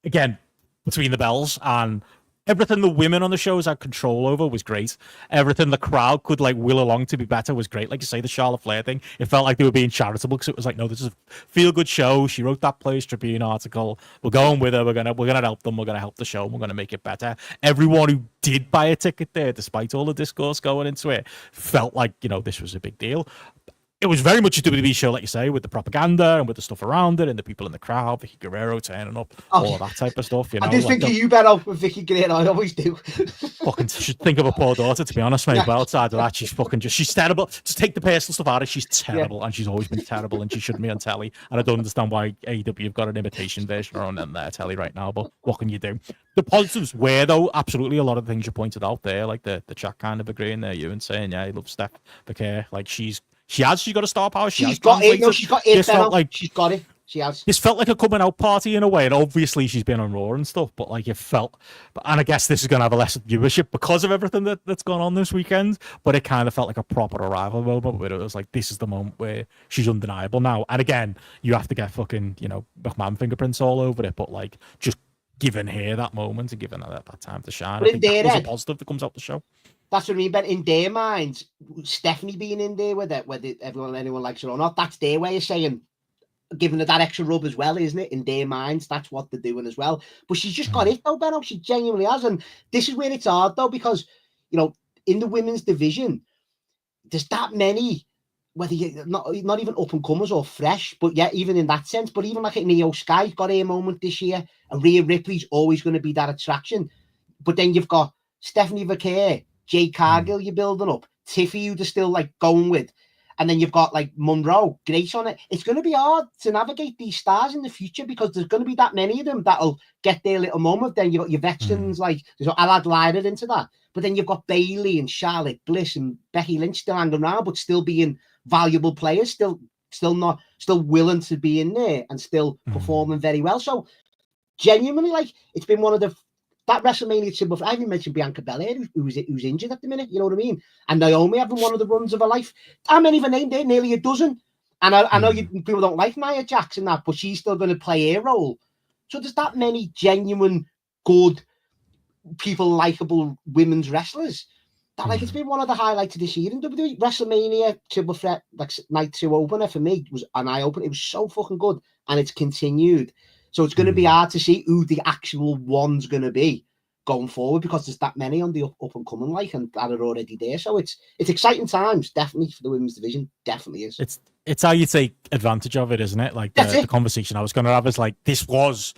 Again, between the bells, and everything the women on the shows had control over was great. Everything the crowd could like will along to be better was great. Like you say, the Charlotte Flair thing, it felt like they were being charitable, because it was like, no, this is a feel-good show. She wrote that Players Tribune article. We're going with her. We're gonna help them. We're gonna help the show. We're gonna make it better. Everyone who did buy a ticket there, despite all the discourse going into it, felt like, you know, this was a big deal. It was very much a WWE show, like you say, with the propaganda and with the stuff around it and the people in the crowd, Vicky Guerrero turning up, all of that type of stuff. You know, I did think of you, Benno, with Vicky Guerrero. I always do. Fucking should think of her poor daughter, to be honest, mate. But outside of that, she's terrible. Just take the personal stuff out of it. She's terrible, and she's always been terrible, and she shouldn't be on telly. And I don't understand why AEW have got an imitation version on their telly right now. But what can you do? The positives were, though, absolutely a lot of the things you pointed out there, like the chat kind of agreeing there, you and saying, yeah, he loves Steph Vaquer. Like, she's got a star power. She's got it. No, she's got it. She's got it. She has. This felt like a coming out party in a way, and obviously she's been on Raw and stuff. But like, it felt, and I guess this is going to have a less viewership because of everything that's gone on this weekend. But it kind of felt like a proper arrival moment where it was like, this is the moment where she's undeniable now. And again, you have to get fucking, you know, McMahon fingerprints all over it. But like, just giving her that moment and giving her that time to shine, I think that was a positive that comes out the show. That's what I mean, but in their minds, Stephanie being in there with it, whether anyone likes her or not, that's their way of saying, giving her that extra rub as well, isn't it? In their minds, that's what they're doing as well. But she's just got it though, Benno. She genuinely has. And this is where it's hard though, because, you know, in the women's division, there's that many whether you're not even up and comers or fresh, but yeah, even in that sense. But even like Neo Sky got a moment this year, and Rhea Ripley's always going to be that attraction. But then you've got Stephanie Vaquer, Jay Cargill, you're building up, Tiffy, who they're still like going with. And then you've got like Monroe, Grace on it. It's going to be hard to navigate these stars in the future because there's going to be that many of them that'll get their little moment. Then you've got your veterans, like, I'll add Lyra into that. But then you've got Bailey and Charlotte Bliss and Becky Lynch still hanging around, but still being valuable players, still willing to be in there and still performing very well. So genuinely, like, it's been one of that WrestleMania symbol. I haven't mentioned Bianca Belair, who's injured at the minute. You know what I mean? And Naomi having one of the runs of her life. How many of her named there? Nearly a dozen. And I know people don't like Nia Jax and that, but she's still going to play a role. So there's that many genuine, good, people likable women's wrestlers. That like it's been one of the highlights of this year in WWE. WrestleMania Triple Threat, like night 2 opener for me was an eye opener. It was so fucking good, and it's continued. So it's going to be hard to see who the actual one's going to be going forward because there's that many on the up and coming, like, and that are already there. So it's exciting times, definitely, for the women's division. Definitely is. It's how you take advantage of it, isn't it? Like the conversation I was going to have is like, this was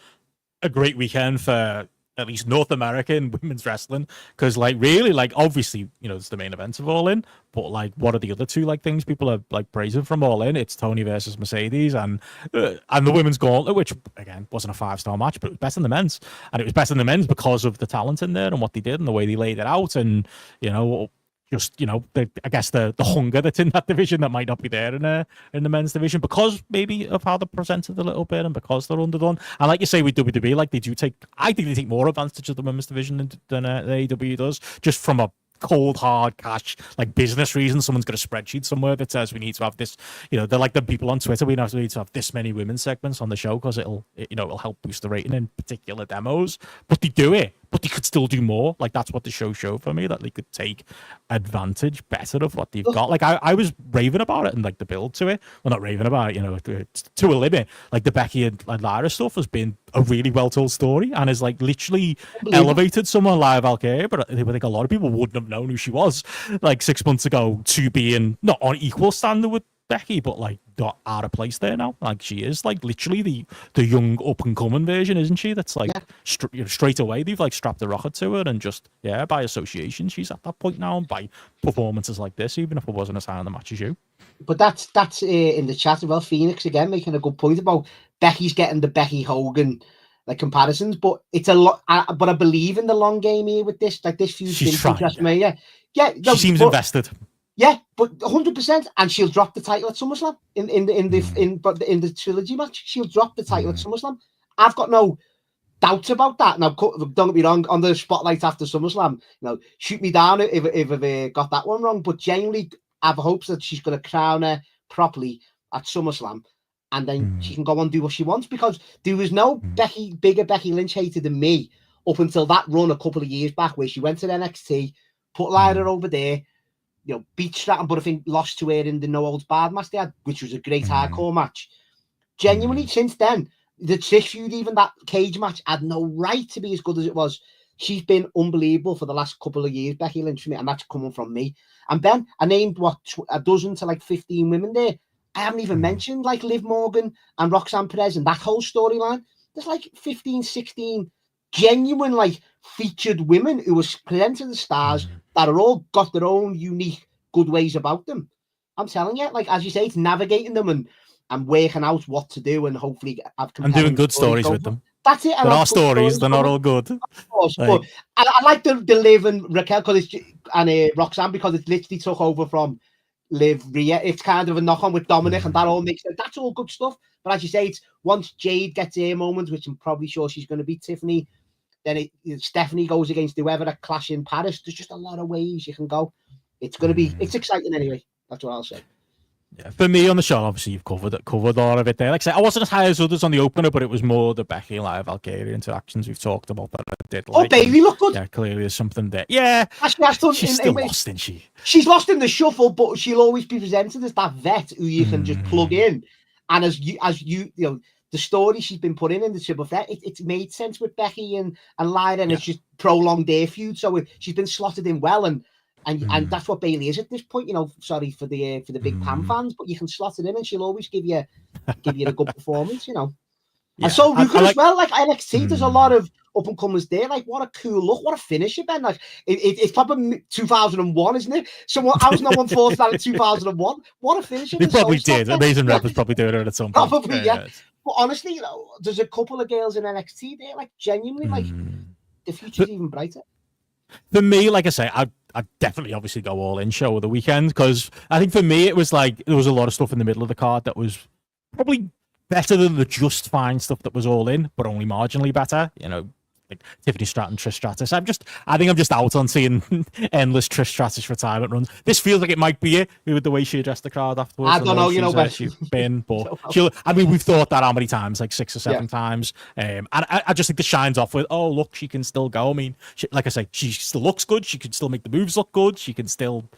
a great weekend for at least North American women's wrestling, because like really, like, obviously, it's the main event of All In, but like, what are the other two like things people are like praising from All In? It's Tony versus Mercedes and the women's gauntlet, which again wasn't a 5-star match, but it was better than the men's, and it was better than the men's because of the talent in there and what they did and the way they laid it out, and just I guess the hunger that's in that division that might not be there in the men's division because maybe of how they're presented a little bit and because they're underdone. And like you say with WWE, like I think they take more advantage of the women's division than the AEW does, just from a cold hard cash like business reason. Someone's got a spreadsheet somewhere that says we need to have this, they're like the people on Twitter, we need to have this many women's segments on the show because it'll help boost the rating in particular demos. But they do it, but they could still do more. Like, that's what the show showed for me, that they could take advantage better of what they've got. Like, I was raving about it and like the build to it. Well, not raving about it, to a limit. Like the Becky and Lyra stuff has been a really well told story and has like literally elevated someone like Valkyrie, but I think a lot of people wouldn't have known who she was like 6 months ago, to being not on equal standard with Becky, but like not out of place there now. Like, she is like literally the young up and coming version, isn't she? That's like straight away they've like strapped the rocket to her, and just by association she's at that point now, and by performances like this, even if it wasn't as high on the match as you. But that's in the chat as well. Phoenix again making a good point about Becky's getting the Becky Hogan like comparisons, but it's a lot. But I believe in the long game here with this. Like, this feud's been just me. She seems invested. Yeah, but 100%, and she'll drop the title at SummerSlam in the trilogy match. She'll drop the title at SummerSlam. I've got no doubts about that. Now, don't get me wrong, on the spotlight after SummerSlam, shoot me down if I've got that one wrong. But genuinely, I have hopes that she's going to crown her properly at SummerSlam, and then she can go on and do what she wants, because there was no bigger Becky Lynch hater than me up until that run a couple of years back where she went to NXT, put Lyra over there, beat Stratton, but I think lost to her in the No Holds Barred match they had, which was a great hardcore match. Genuinely, since then, the Trish feud, even that cage match, had no right to be as good as it was. She's been unbelievable for the last couple of years, Becky Lynch, for me, and that's coming from me. And Ben, I named, a dozen to like 15 women there. I haven't even mentioned like Liv Morgan and Roxanne Perez and that whole storyline. There's like 15, 16 genuine like featured women who are presented as stars that are all got their own unique good ways about them. I'm telling you, like, as you say, it's navigating them and working out what to do, and hopefully have and doing good stories with them. That's it. There are stories, they're not all good. Of course, but I like the Liv and Raquel and Roxanne, because it's literally took over from Liv Rhea. It's kind of a knock on with Dominic, and that all makes sense. That's all good stuff. But as you say, it's once Jade gets her moments, which I'm probably sure she's going to be Tiffany, then Stephanie goes against whoever that clash in Paris. There's just a lot of ways you can go. It's going to be, it's exciting anyway. That's what I'll say. Yeah, for me on the show, obviously you've covered all of it there. Like I said, I wasn't as high as others on the opener, but it was more the Becky and Valkyrie interactions we've talked about that I did like. Oh, Bailey looked good. Yeah, clearly there's something there. Yeah, she's still lost, isn't she? She's lost in the shuffle, but she'll always be presented as that vet who you can just plug in. And as you the story she's been put in the Triple Threat, it's made sense with Becky and Lyra, and it's just prolonged their feud. So she's been slotted in well, and And that's what Bailey is at this point, you know. Sorry for the big Pam fans, but you can slot it in, and she'll always give you a good performance, you know. Yeah. And so Ruka as well, like NXT, there's a lot of up and comers there. Like, what a cool look, what a finisher, Ben. Like, it's probably 2001, isn't it? So how was no one thought that in 2001? What a finisher! They probably did. Amazing Red was probably doing it at some point. Probably, yeah. But honestly, you know, there's a couple of girls in NXT there, like genuinely, like the future's even brighter. For me, like I say, I'd definitely obviously go all in show of the weekend, because I think for me it was like there was a lot of stuff in the middle of the card that was probably better than the just fine stuff that was all in, but only marginally better. You know, like Tiffany Stratton, Trish Stratus. I think I'm just out on seeing endless Trish Stratus retirement runs. This feels like it might be it with the way she addressed the crowd afterwards. I don't know, you know, but she's been, but I mean, we've thought that how many times, like 6 or 7 times. And I just think the shine's off with, oh look, she can still go. I mean, like I say, she still looks good. She can still make the moves look good. She can still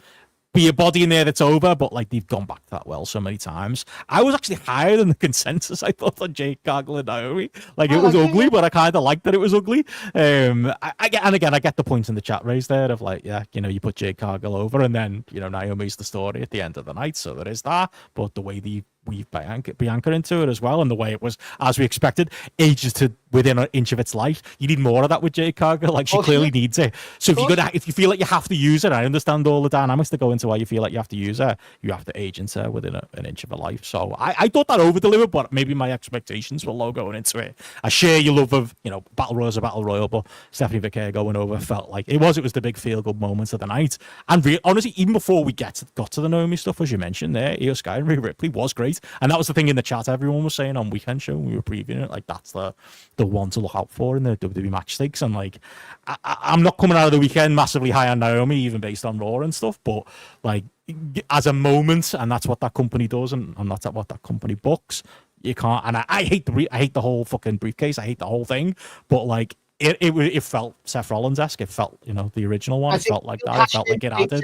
be a body in there that's over, but like they've gone back to that well so many times. I was actually higher than the consensus, I thought, on Jade Cargill and Naomi. Like, it was ugly, but I kind of liked that it was ugly. I get the point in the chat raised there of like, yeah, you know, you put Jade Cargill over, and then, you know, Naomi's the story at the end of the night, so there is that. But the way they weave Bianca into it as well, and the way it was, as we expected, ages to within an inch of its life. You need more of that with Jade Cargill. Like, she clearly needs it. So if you feel like you have to use her, I understand all the dynamics that go into why you feel like you have to use her. You have to age into her within an inch of her life. So I thought that over delivered, but maybe my expectations were low going into it. I share your love of, you know, Battle Royal's a Battle Royal, but Stephanie Vicaire going over felt like it was the big feel good moments of the night. And honestly, even before we got to the Naomi stuff, as you mentioned there, Io Sky and Rhea Ripley was great. And that was the thing in the chat everyone was saying on Weekend Show when we were previewing it, like that's the one to look out for in the WWE match stakes. And like I'm not coming out of the weekend massively high on Naomi, even based on Raw and stuff, but like as a moment, and that's what that company does, and that's what that company books. You can't, and I hate the whole fucking briefcase. I hate the whole thing, but like it felt Seth Rollins-esque. It felt, you know, the original one. It felt like that. It felt like it added.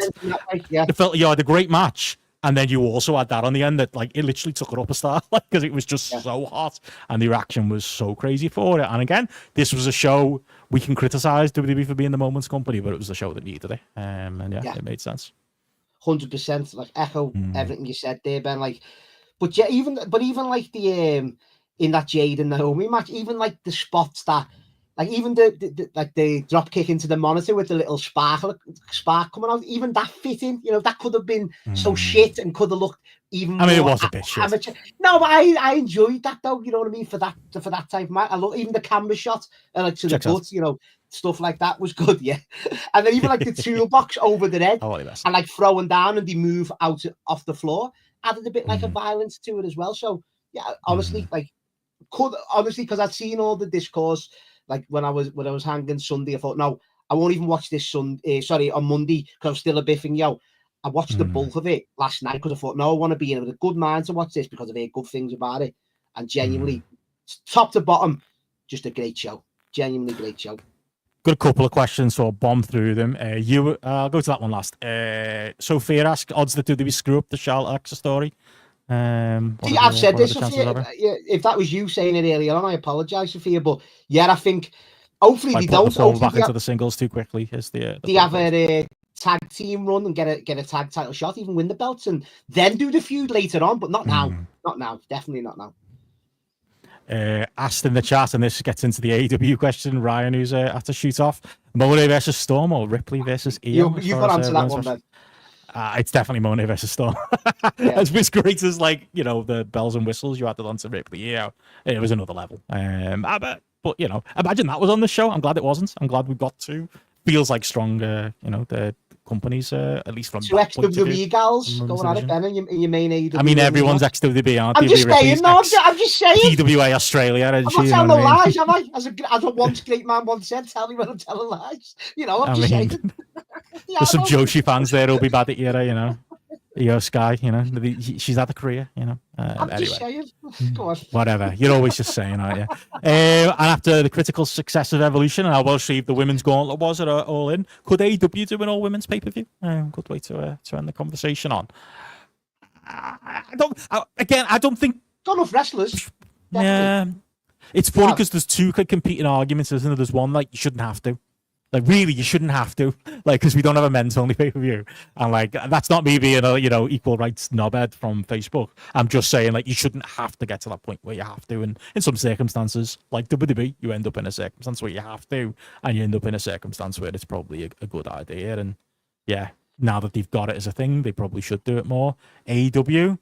It felt you had a great match. And then you also had that on the end that, like, it literally took it up a star, like, because it was just so hot and the reaction was so crazy for it. And again, this was a show we can criticize WWE for being the moments company, but it was a show that needed it. And it made sense. 100%. Like, echo everything you said there, Ben. Like, but yeah, even like the in that Jade and Naomi match, even like the spots that, like, even the drop kick into the monitor with the little spark coming out, even that fitting, you know, that could have been so shit and could have looked even more. I mean, it was a bit shit. Amateur. No, but I enjoyed that though, you know what I mean, for that type of match. I love even the camera shot, like to the butt, you know, stuff like that was good, yeah. And then even like the toolbox over the head and like throwing down and they move out off the floor added a bit like a violence to it as well. So yeah, honestly, because I'd seen all the discourse. Like when I was hanging Sunday, I thought, no, I won't even watch this on Monday, because I'm still a biffing, yo. I watched the bulk of it last night because I thought, no, I want to be in a good mind to watch this because I've heard good things about it. And genuinely, top to bottom, just a great show. Genuinely great show. Got a couple of questions, so I'll bomb through them. I'll go to that one last. Sophia asks, odds that WWE screw up the Charlotte Alexa story? I've said this, Sophia. If that was you saying it earlier on, I apologise, Sophia. But yeah, I think hopefully they don't fall back into the singles too quickly. Is the they have a tag team run and get a tag title shot, even win the belts, and then do the feud later on. But not now. Not now. Definitely not now. Asked in the chat, and this gets into the AEW question. Ryan, who's at to shoot off, Monet versus Storm or Ripley versus Io? You've got to answer that one, then. It's definitely Monet versus Storm. As great as, like, you know, the bells and whistles you had to answer Ripley, it was another level. But you know, imagine that was on the show. I'm glad it wasn't. I'm glad we got to. Feels like stronger, you know, the companies, at least from two ex-WWE gals going at it, Ben, in your main AEW. I mean, everyone's ex-WWE, aren't they? I'm just saying, I'm just saying. TWA Australia. I'm not telling no lies, am I? As a once great man once said, tell me when I'm telling lies. You know, I'm just saying. There's some Joshi fans there who'll be bad at you know. Io Sky, you know, she's had a career, you know. I'm just saying. Go on. Whatever. You're always just saying, aren't you? And after the critical success of Evolution, and how well received the women's gauntlet was at All In, could AEW do an all women's pay per view? Good way to end the conversation on. I don't think. Got enough wrestlers. Yeah. It's funny because there's two competing arguments, isn't there? There's one like you shouldn't have to. Like, really, you shouldn't have to, like, because we don't have a men's only pay-per-view. And, like, that's not me being a, equal rights knobhead from Facebook. I'm just saying, like, you shouldn't have to get to that point where you have to. And in some circumstances, like WWE, you end up in a circumstance where you have to, and you end up in a circumstance where it's probably a good idea. And, yeah, now that they've got it as a thing, they probably should do it more. AEW,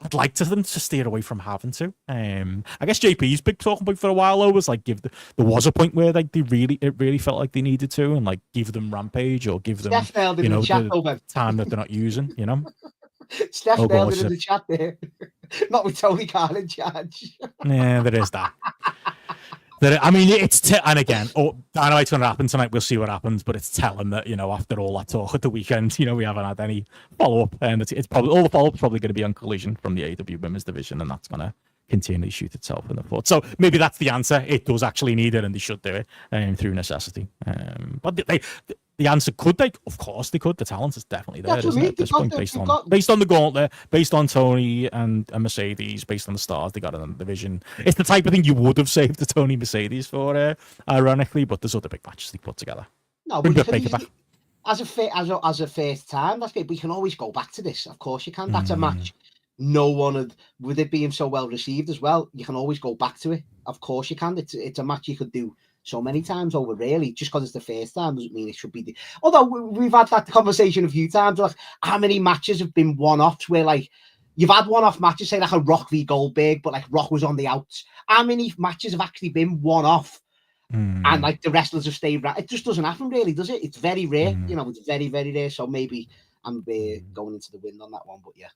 I'd like them to steer away from having to. I guess JP's big talking point for a while though was like there was a point where like it really felt like they needed to, and like give them Rampage or give them the time that they're not using. Steph nailed it in the chat there. Not with Tony Khan in charge. Yeah, there is that. I mean, and again, Dynamite's going to happen tonight. We'll see what happens, but it's telling that after all that talk at the weekend, we haven't had any follow up, and it's probably all the follow up's probably going to be on Collision from the AEW Women's Division, and that's going to continually shoot itself in the foot. So maybe that's the answer. It does actually need it, and they should do it through necessity. But the answer, could they? Of course they could. The talent is definitely there, isn't it, at this point, based on the gauntlet, based on Tony and Mercedes, based on the stars they got in the division. It's the type of thing you would have saved the Tony Mercedes for, ironically, but there's other big matches they put together. No, but as a first time, that's good. We can always go back to this. Of course you can. That's a match. No one with it being so well received as well. You can always go back to it. Of course you can. It's a match you could do so many times over, really. Just because it's the first time doesn't mean it should be although we've had that conversation a few times, like how many matches have been one-offs where like you've had one-off matches, say like a Rock v Goldberg, but like Rock was on the outs. How many matches have actually been one-off and like the wrestlers have stayed right? It just doesn't happen, really, does it? It's very rare. It's very, very rare. So maybe I'm going into the wind on that one, but yeah.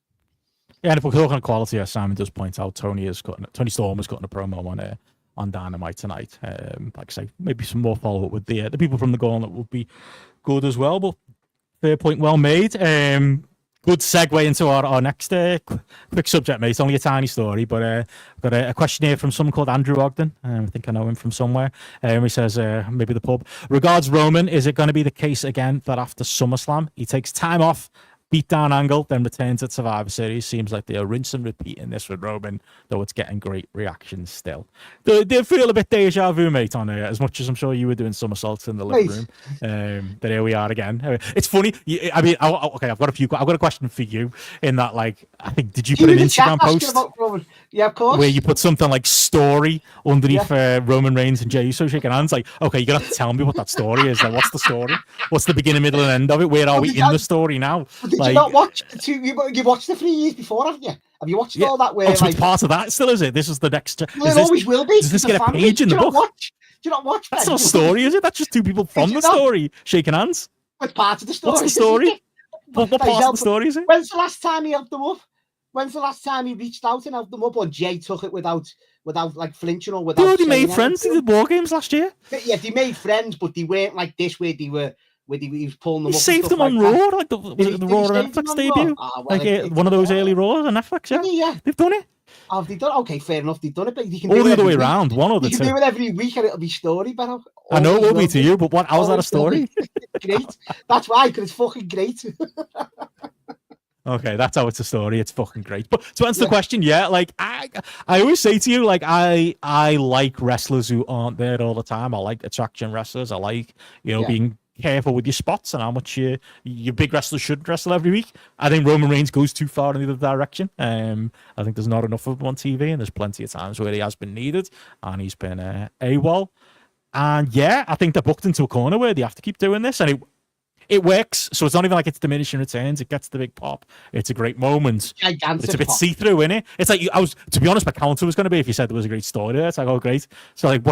Yeah, and if we're talking on quality, as Simon does point out, Tony Storm has gotten a promo on Dynamite tonight. Like I say, maybe some more follow up with the people from the Gauntlet would be good as well. But fair point, well made. Good segue into our next quick subject, mate. It's only a tiny story, but I've got a question here from someone called Andrew Ogden. I think I know him from somewhere. He says, maybe the pub. Regards Roman, is it going to be the case again that after SummerSlam he takes time off, beatdown angle, then returns at Survivor Series? Seems like they are rinse and repeating this with Roman, though it's getting great reactions still. Do you feel a bit deja vu, mate, on it? As much as I'm sure you were doing somersaults in the living room. But here we are again. It's funny. I mean, okay, I've got a question for you. In that, like, I think, did you put an Instagram post? Yeah, of course. Where you put something like story underneath Roman Reigns and Jey Uso shaking hands? Like, okay, you're gonna have to tell me what that story is. Like, what's the story? What's the beginning, middle, and end of it? Where are we in the story now? Did you not watch you watched the 3 years before, haven't you? Have you watched all that? Where so it's part of that still, is it? This is the next. Well, it always will be. Does this get a page in the book? Do you not watch? That's not a story, is it? That's just two people from the story shaking hands. It's part of the story. What's the story? What part of the story is it? When's the last time he helped them up? When's the last time he reached out and helped them up? Or Jay took it without like flinching or without. They already made friends. They did war games last year. Yeah, they made friends, but they weren't like this where they were. He was pulling them up. He saved them on Raw, like the Raw Netflix debut. Like one of those early Raws on Netflix, yeah. They've done it. Oh, they've done it? Okay, fair enough. They've done it, but you can do the other way around. One or the two. You can do it every week and it'll be story, Benno. I know it will be to you, but how's that a story? Great. That's why, because it's fucking great. Okay, that's how it's a story. It's fucking great. But to answer the question, like I always say to you, like I like wrestlers who aren't there all the time. I like attraction wrestlers. I like being careful with your spots and how much your big wrestlers should wrestle every week. I think Roman Reigns goes too far in the other direction. I think there's not enough of him on TV, and there's plenty of times where he has been needed and he's been AWOL. And I think they're booked into a corner where they have to keep doing this, and it works. So it's not even like it's diminishing returns. It gets the big pop. It's a great moment. Gigantic it's a bit see-through, isn't it? It's like to be honest, my counter was going to be if you said there was a great story there. It's like, oh, great. So like,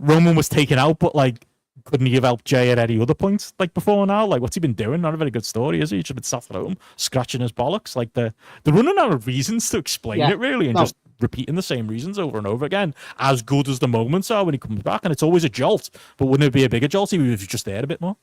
Roman was taken out, but like, couldn't he have helped Jay at any other points like before now? Like, what's he been doing? Not a very good story, is he? He's just been sat at home scratching his bollocks. Like they're running out of reasons to explain it, really, and just repeating the same reasons over and over again. As good as the moments are when he comes back, and it's always a jolt. But wouldn't it be a bigger jolt if he was just there a bit more?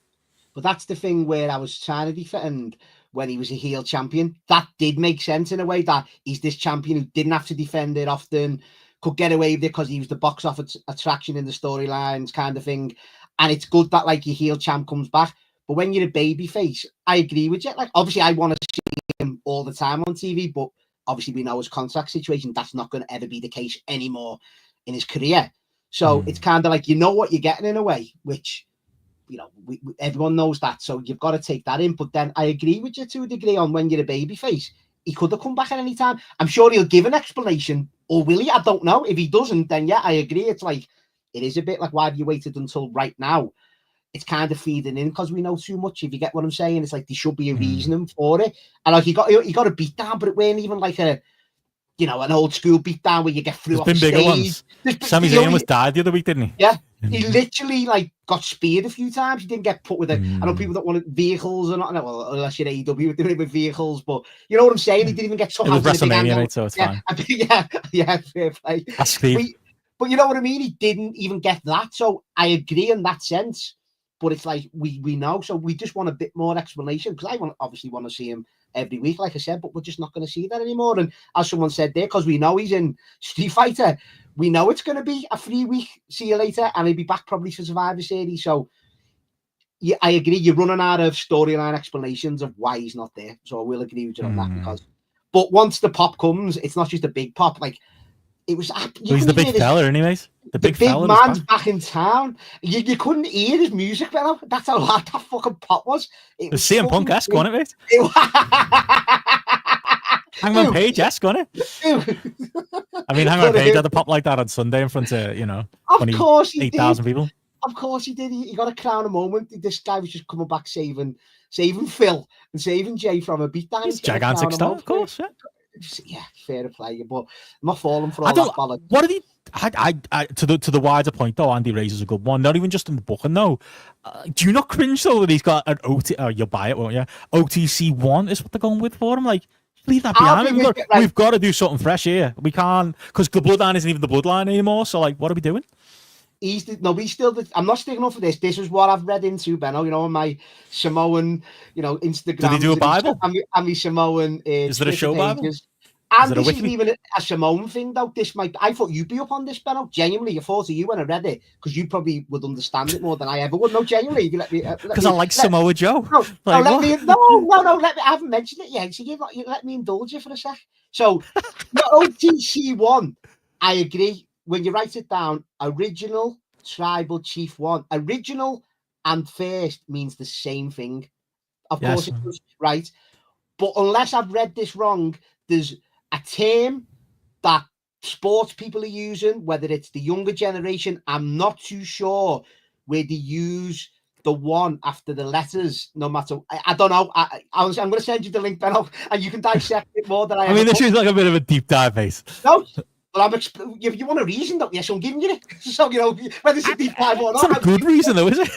But that's the thing where I was trying to defend when he was a heel champion. That did make sense in a way, that he's this champion who didn't have to defend it often, could get away with it because he was the box office attraction in the storylines kind of thing. And it's good that like your heel champ comes back. But when you're a baby face, I agree with you. Like, obviously I want to see him all the time on TV, but obviously we know his contract situation, that's not going to ever be the case anymore in his career. So it's kind of like, you know what you're getting in a way, which everyone knows that, so you've got to take that in. But then I agree with you to a degree on when you're a babyface. He could have come back at any time. I'm sure he'll give an explanation, or will he? I don't know. If he doesn't, then yeah, I agree. It's like, it is a bit like, why have you waited until right now? It's kind of feeding in because we know too much. If you get what I'm saying, it's like there should be a reasoning for it. And like he got a beat down, but it weren't even like an old school beat down where you get through. There's been bigger ones. Sami Zayn almost died the other week, didn't he? Yeah, he literally like got speared a few times. He didn't get put with it. I know people don't want vehicles or not. Well, unless you're AEW doing it with vehicles, but you know what I'm saying. He didn't even get took out. It was WrestleMania, mate, so it's fine. Yeah, fair play. But you know what I mean. He didn't even get that. So I agree in that sense. But it's like we know, so we just want a bit more explanation, because I obviously want to see him every week, like I said, but we're just not going to see that anymore. And as someone said there, because we know he's in Street Fighter, we know it's going to be a 3-week see you later, and he'll be back probably for Survivor Series. So yeah, I agree. You're running out of storyline explanations of why he's not there. So I will agree with you on that. But once the pop comes, it's not just a big pop. Like it was. He's the big fella, anyways. The big man's back in town. You couldn't hear his music, Benno. That's how loud that fucking pop was. It was CM Punk-esque, wasn't it, mate? Hangman Page-esque, wasn't it? I mean, Hangman Page had a pop like that on Sunday in front of, 8,000 people. Of course he did. He got a crown a moment. This guy was just coming back saving Phil and saving Jay from a beatdown. He's gigantic stuff, of course, yeah. Yeah, fair play, but I'm not falling for all that ballad. What did he? To the wider point though, Andy raises a good one. Not even just in the booking though. Do you not cringe though that he's got an OT? Oh, you'll buy it, won't you? OTC 1 is what they're going with for him. Like, leave that behind. We've got to do something fresh here. We can't, because the bloodline isn't even the bloodline anymore. So like, what are we doing? I'm not sticking up for this. This is what I've read into, Benno. On my Samoan, Instagram. Did he do a Bible? And my Samoan. Is there a show Bible? And this isn't even a Samoan thing, though. I thought you'd be up on this, Benno. Genuinely, I thought of you when I read it, because you probably would understand it more than I ever would. No, genuinely, if you let me. Because I like Samoa Joe. No, let me. I haven't mentioned it yet. So you let me indulge you for a sec. So, the OTC 1, I agree. When you write it down, original tribal chief 1. Original and first means the same thing. Of course it does, right? But unless I've read this wrong, there's a term that sports people are using, whether it's the younger generation, I'm not too sure, where they use the 1 after the letters, no matter. I don't know. I'm going to send you the link, Benno, and you can dissect it more than I mean, this is like a bit of a deep dive, mate. No. Well, you want a reason, don't you? So I'm giving you it. So, whether it's a deep dive or not. It's not a good reason, though, is it?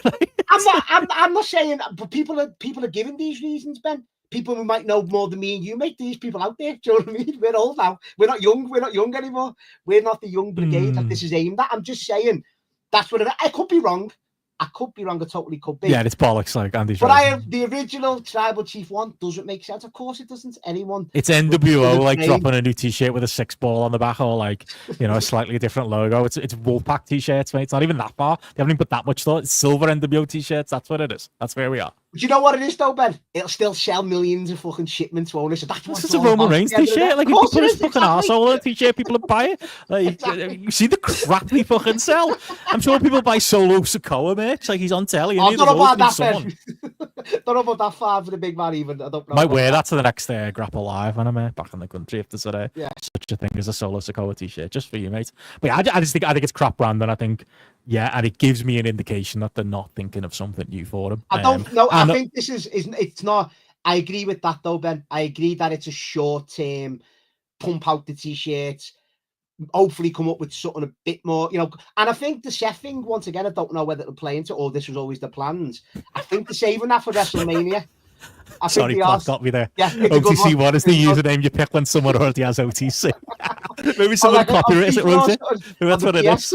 I'm not saying, but people are giving these reasons, Ben. People who might know more than me and you, mate. These people out there, do you know what I mean? We're old now. We're not young. We're not young anymore. We're not the young brigade that this is aimed at. I'm just saying that's what I could be wrong. I totally could be. Yeah, it's bollocks, like Andy's right. But I have the original tribal chief 1 doesn't make sense. Of course it doesn't. Anyone. It's NWO like dropping a new t-shirt with a 6 ball on the back, or like, a slightly different logo. It's Wolfpack t-shirts, mate. It's not even that far. They haven't even put that much thought. It's silver NWO t-shirts. That's what it is. That's where we are. But you know what it is though, Ben? It'll still sell millions of fucking shipments, won't it? So that's what's a Roman Reigns t-shirt. Like, if you put his fucking arsehole on a t-shirt, people would buy it. Like, exactly. You see the crap they fucking sell. I'm sure people buy Solo Sikoa, mate. It's like he's on telly. I don't know about that, Ben. Don't know about that far for the big man, even. I don't know. Might wear that to the next GRAPPL Live when I'm back in the country, if there's such a thing as a Solo Sikoa t-shirt, just for you, mate. But yeah, I think it's crap brand, and I think, and it gives me an indication that they're not thinking of something new for them. I don't know. I think this is it's not. I agree with that though, Ben. I agree that it's a short term pump out the t-shirts, hopefully come up with something a bit more, And I think the Seth thing, once again, I don't know whether it'll play into, or this was always the plans. I think they're saving that for WrestleMania. Sorry, Clark got me there. Yeah, OTC 1 is the username you pick when someone already has OTC. Maybe someone copyrights it, won't it? That's what it is.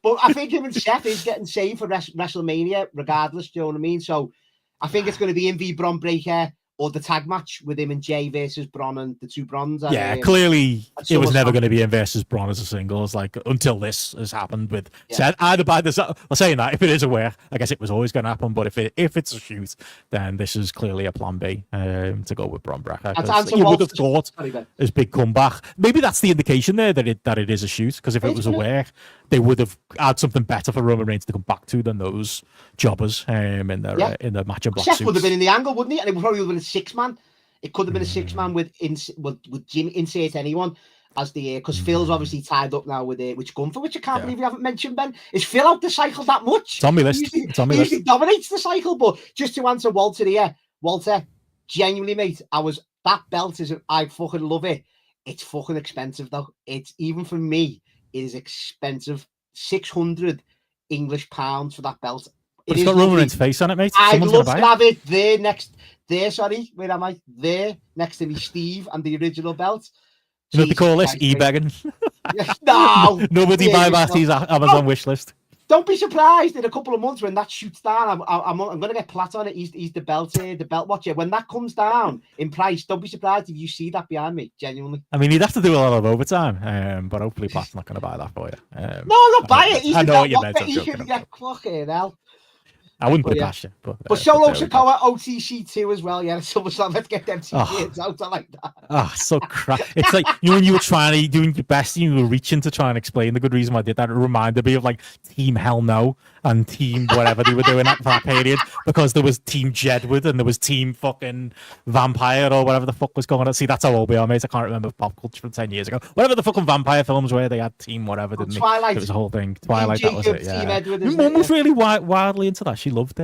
But I think him and Seth is getting saved for WrestleMania, regardless. Do you know what I mean? So I think it's going to be MV Bron Breaker, or the tag match with him and Jay versus Bron and the 2 Brons. Clearly it was never going to be him versus Bron as a singles, like, until this has happened with Seth. Either by this, well, saying that, if it is aware, I guess it was always going to happen, but if it's a shoot, then this is clearly a plan B to go with Bron Breaker. You would have thought his big comeback. Maybe that's the indication there that it is a shoot, because if it was aware, they would have had something better for Roman Reigns to come back to than those jobbers in the match of black Seth suits. would have been in the angle, wouldn't he? And it would probably have been a 6-man. It could have been a 6-man with Jim, insert anyone as the because Phil's obviously tied up now with Gunther, which I can't believe you haven't mentioned, Ben. Is Phil out the cycle that much? It's on my list. He usually dominates the cycle, but just to answer Walter here, Walter, genuinely, mate, that belt I fucking love it. It's fucking expensive though. It's even for me, it is expensive. 600 English pounds for that belt. It's got Roman Reigns' face on it, mate. I'd love to have it there where am I? There next to me, Steve, and the original belt. You know what they call this? E-begging. No. Nobody buy Matty's Amazon wish list. Don't be surprised in a couple of months when that shoots down. I'm going to get Platt on it. He's the belt watcher. When that comes down in price, don't be surprised if you see that behind me. Genuinely. I mean, he'd have to do a lot of overtime, but hopefully Platt's not going to buy that for you. No, not buy it. I know what you meant. He can get fucking hell. I wouldn't put past you. But Solo Sikoa OTC 2 as well, yeah. SummerSlam, let's get them 2 years out. I like that. Oh, so crap. It's like, when you were doing your best and you were reaching to try and explain the good reason why I did that. It reminded me of like Team Hell No and Team whatever they were doing for that period, because there was Team Jedward and there was Team fucking Vampire or whatever the fuck was going on. See, that's how old we are, mate. I can't remember pop culture from 10 years ago. Whatever the fucking vampire films were, they had Team whatever, didn't they? Twilight. It was a whole thing. Twilight, that was it, yeah. Team Edward, My mum was really wildly into that. She loved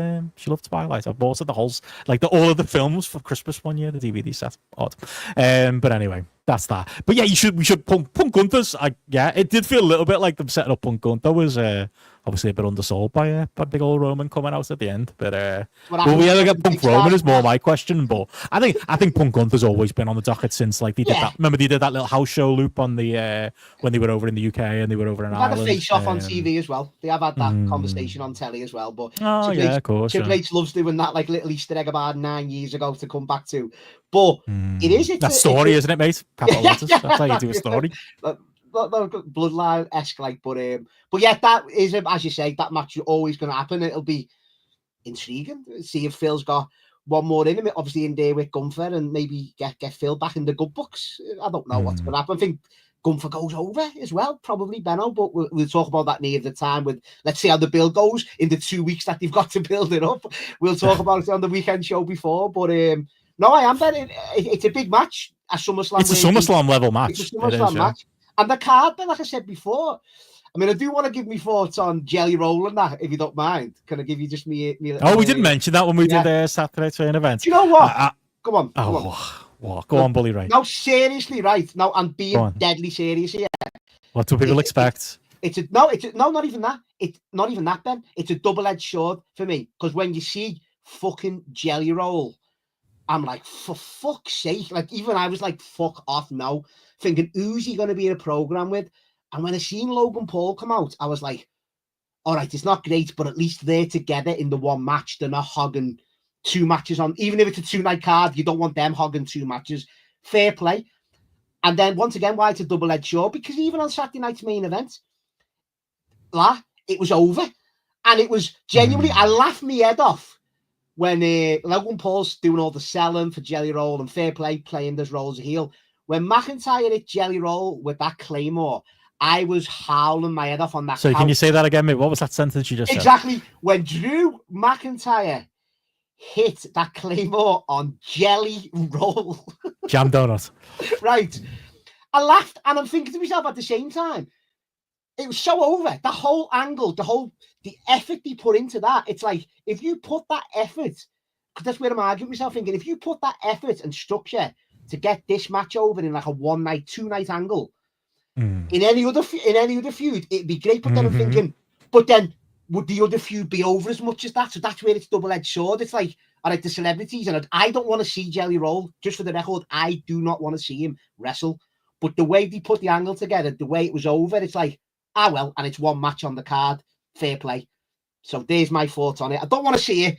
Twilight. I bought her the whole, all of the films for Christmas one year, the DVD set. Odd. But anyway, that's that. But yeah, we should Punk Gunther's. It did feel a little bit like them setting up Punk Gunther was obviously a bit undersold by big old Roman coming out at the end. But will we ever get Punk Roman is more my question. But I think Punk Gunther's always been on the docket since they did that. Remember they did that little house show loop on the when they were over in the UK and they were over in Ireland. Had a face off on TV as well. They have had that conversation on telly as well. But of course. Triple H loves doing that like little Easter egg about 9 years ago to come back to. But it's a story, isn't it, mate? Capital letters. That's how you do a story. Bloodline-esque, but yeah, that is, as you say, that match is always going to happen. It'll be intriguing. See if Phil's got one more in him, obviously in there with Gunther, and maybe get Phil back in the good books. I don't know what's going to happen. I think Gunther goes over as well, probably Benno, but we'll talk about that near the time. Let's see how the build goes in the 2 weeks that they've got to build it up. We'll talk about it on the weekend show before, but no, I am betting it's a big match at SummerSlam. It's a SummerSlam level match. It's a SummerSlam match. And the card, but like I said before, I mean, I do want to give me thoughts on Jelly Roll and that, if you don't mind. Can I give you just me we didn't mention that when we did the Saturday train event. Do you know what? Come on. Go on, Bully, right? No, seriously, right. No, I'm being deadly serious here. What do people expect? Not even that. It's not even that, Ben. It's a double-edged sword for me. Because when you see fucking Jelly Roll, I'm like, for fuck's sake. Like, even I was like, fuck off now. Thinking, who's he going to be in a program with? And when I seen Logan Paul come out, I was like, all right, it's not great, but at least they're together in the one match. They're not hogging 2 matches on. Even if it's a 2-night card, you don't want them hogging 2 matches. Fair play. And then, once again, why it's a double-edged sword? Because even on Saturday night's main event, it was over. And it was genuinely, I laughed my head off when Logan Paul's doing all the selling for Jelly Roll, and fair play, playing this role as a heel. When McIntyre hit Jelly Roll with that Claymore, I was howling my head off on that. So can you say that again, mate? What was that sentence you just said? Exactly. When Drew McIntyre hit that Claymore on Jelly Roll. Jam donut. Right. I laughed, and I'm thinking to myself at the same time, it was so over. The whole angle, the effort they put into that. It's like, if you put that effort, because that's where I'm arguing myself, thinking, if you put that effort and structure to get this match over in like a 1-night, 2-night angle, in any other feud, it'd be great. But then I'm thinking, but then would the other feud be over as much as that? So that's where it's double-edged sword. It's like, all right, the celebrities, and I don't want to see Jelly Roll. Just for the record, I do not want to see him wrestle. But the way they put the angle together, the way it was over, it's like, well, and it's one match on the card. Fair play. So there's my thoughts on it. I don't want to see it,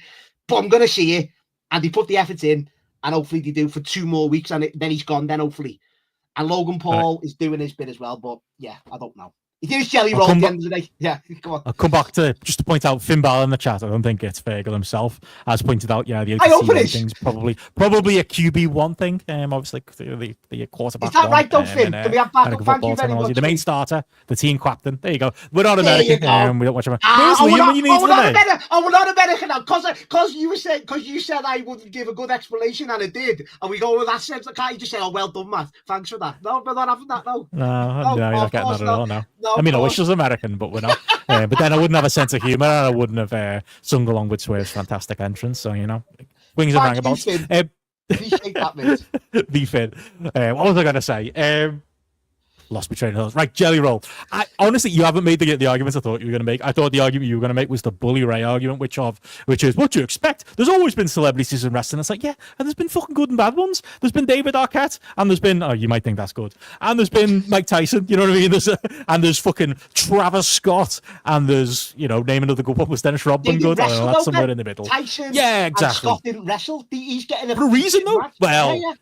but I'm going to see it. And they put the effort in, and hopefully they do for 2 more weeks, and then he's gone then, hopefully. And Logan Paul is doing his bit as well, but yeah, I don't know. He did his jelly roll at the end of the day. Yeah, come on. I'll come back to just to point out Finn Balor in the chat. I don't think it's Fergal himself, as pointed out. Yeah, the I hope it is. thing's probably a QB1 thing. Obviously the quarterback. Is that right, though, Finn? Can we have backup? Thank you very much. The main starter, the team captain. There you go. We're not American. We don't watch American. We're not American now. Because you said I wouldn't give a good explanation, and it did. And we go with that sense. Can't you just say, "Oh, well done, Matt. Thanks for that." No, we're not having that. No, you're not getting that at all. No. I mean, I wish I was American, but we're not. But then I wouldn't have a sense of humor, and I wouldn't have sung along with Swerve's fantastic entrance. So wings and roundabouts. Appreciate that, mate. The Finn. What was I going to say? Lost my train of thought. Right, Jelly Roll. Honestly, you haven't made the arguments I thought you were going to make. I thought the argument you were going to make was the Bully Ray argument, which is what do you expect? There's always been celebrities in wrestling. It's like, yeah, and there's been fucking good and bad ones. There's been David Arquette, and there's been, you might think that's good, and there's been Mike Tyson, you know what I mean? And there's fucking Travis Scott, and there's, name another good one. Was Dennis Rodman good? I don't know, that's somewhere in the middle. Tyson, yeah, exactly. And Scott didn't wrestle. He's getting for a reason, though. Match. Well,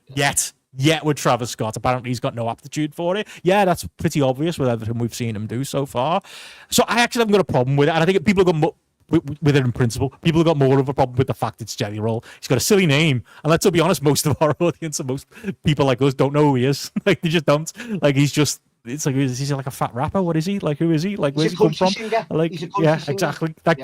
Yet with Travis Scott, apparently he's got no aptitude for it. Yeah, that's pretty obvious with everything we've seen him do so far. So I actually haven't got a problem with it, and I think people have got with it in principle. People have got more of a problem with the fact it's Jelly Roll. He's got a silly name, and let's be honest, most of our audience and most people like us don't know who he is. Like they just don't. Like he's just. It's like is he like a fat rapper? What is he? Like who is he? Like where's he come from? Singer. Like exactly. Like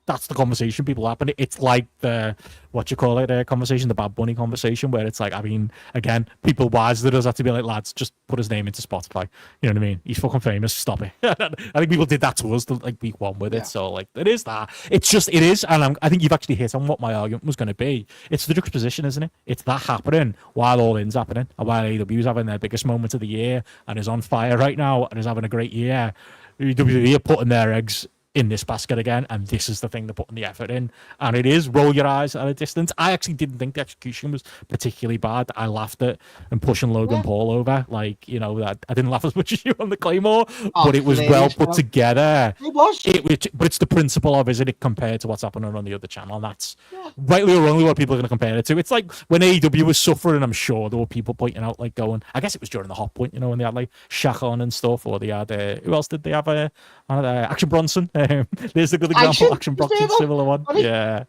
that's the conversation people have, and it's like the conversation, the Bad Bunny conversation, where it's like, I mean, again, people wise that us have to be like, lads, just put his name into Spotify. You know what I mean? He's fucking famous. Stop it. I think people did that to us like week one with it. So like, it is that. It is, and I think you've actually hit on what my argument was going to be. It's the juxtaposition, isn't it? It's that happening while All In's happening, and while AEW is having their biggest moment of the year and is on fire right now and is having a great year. WWE are putting their eggs in this basket again, and this is the thing they're putting the effort in, and it is roll your eyes at a distance. I actually didn't think the execution was particularly bad. I laughed at and pushing Logan Paul over, like that. I didn't laugh as much as you on the Claymore, but it was well put together. It was. But it's the principle of, isn't it, compared to what's happening on the other channel, and that's rightly or wrongly what people are going to compare it to. It's like when AEW was suffering, I'm sure there were people pointing out, like going, I guess it was during the hot point, when they had like Shaq on and stuff, or they had who else did they have? Action Bronson. There's a good example. Action Bronson, similar one. Yeah,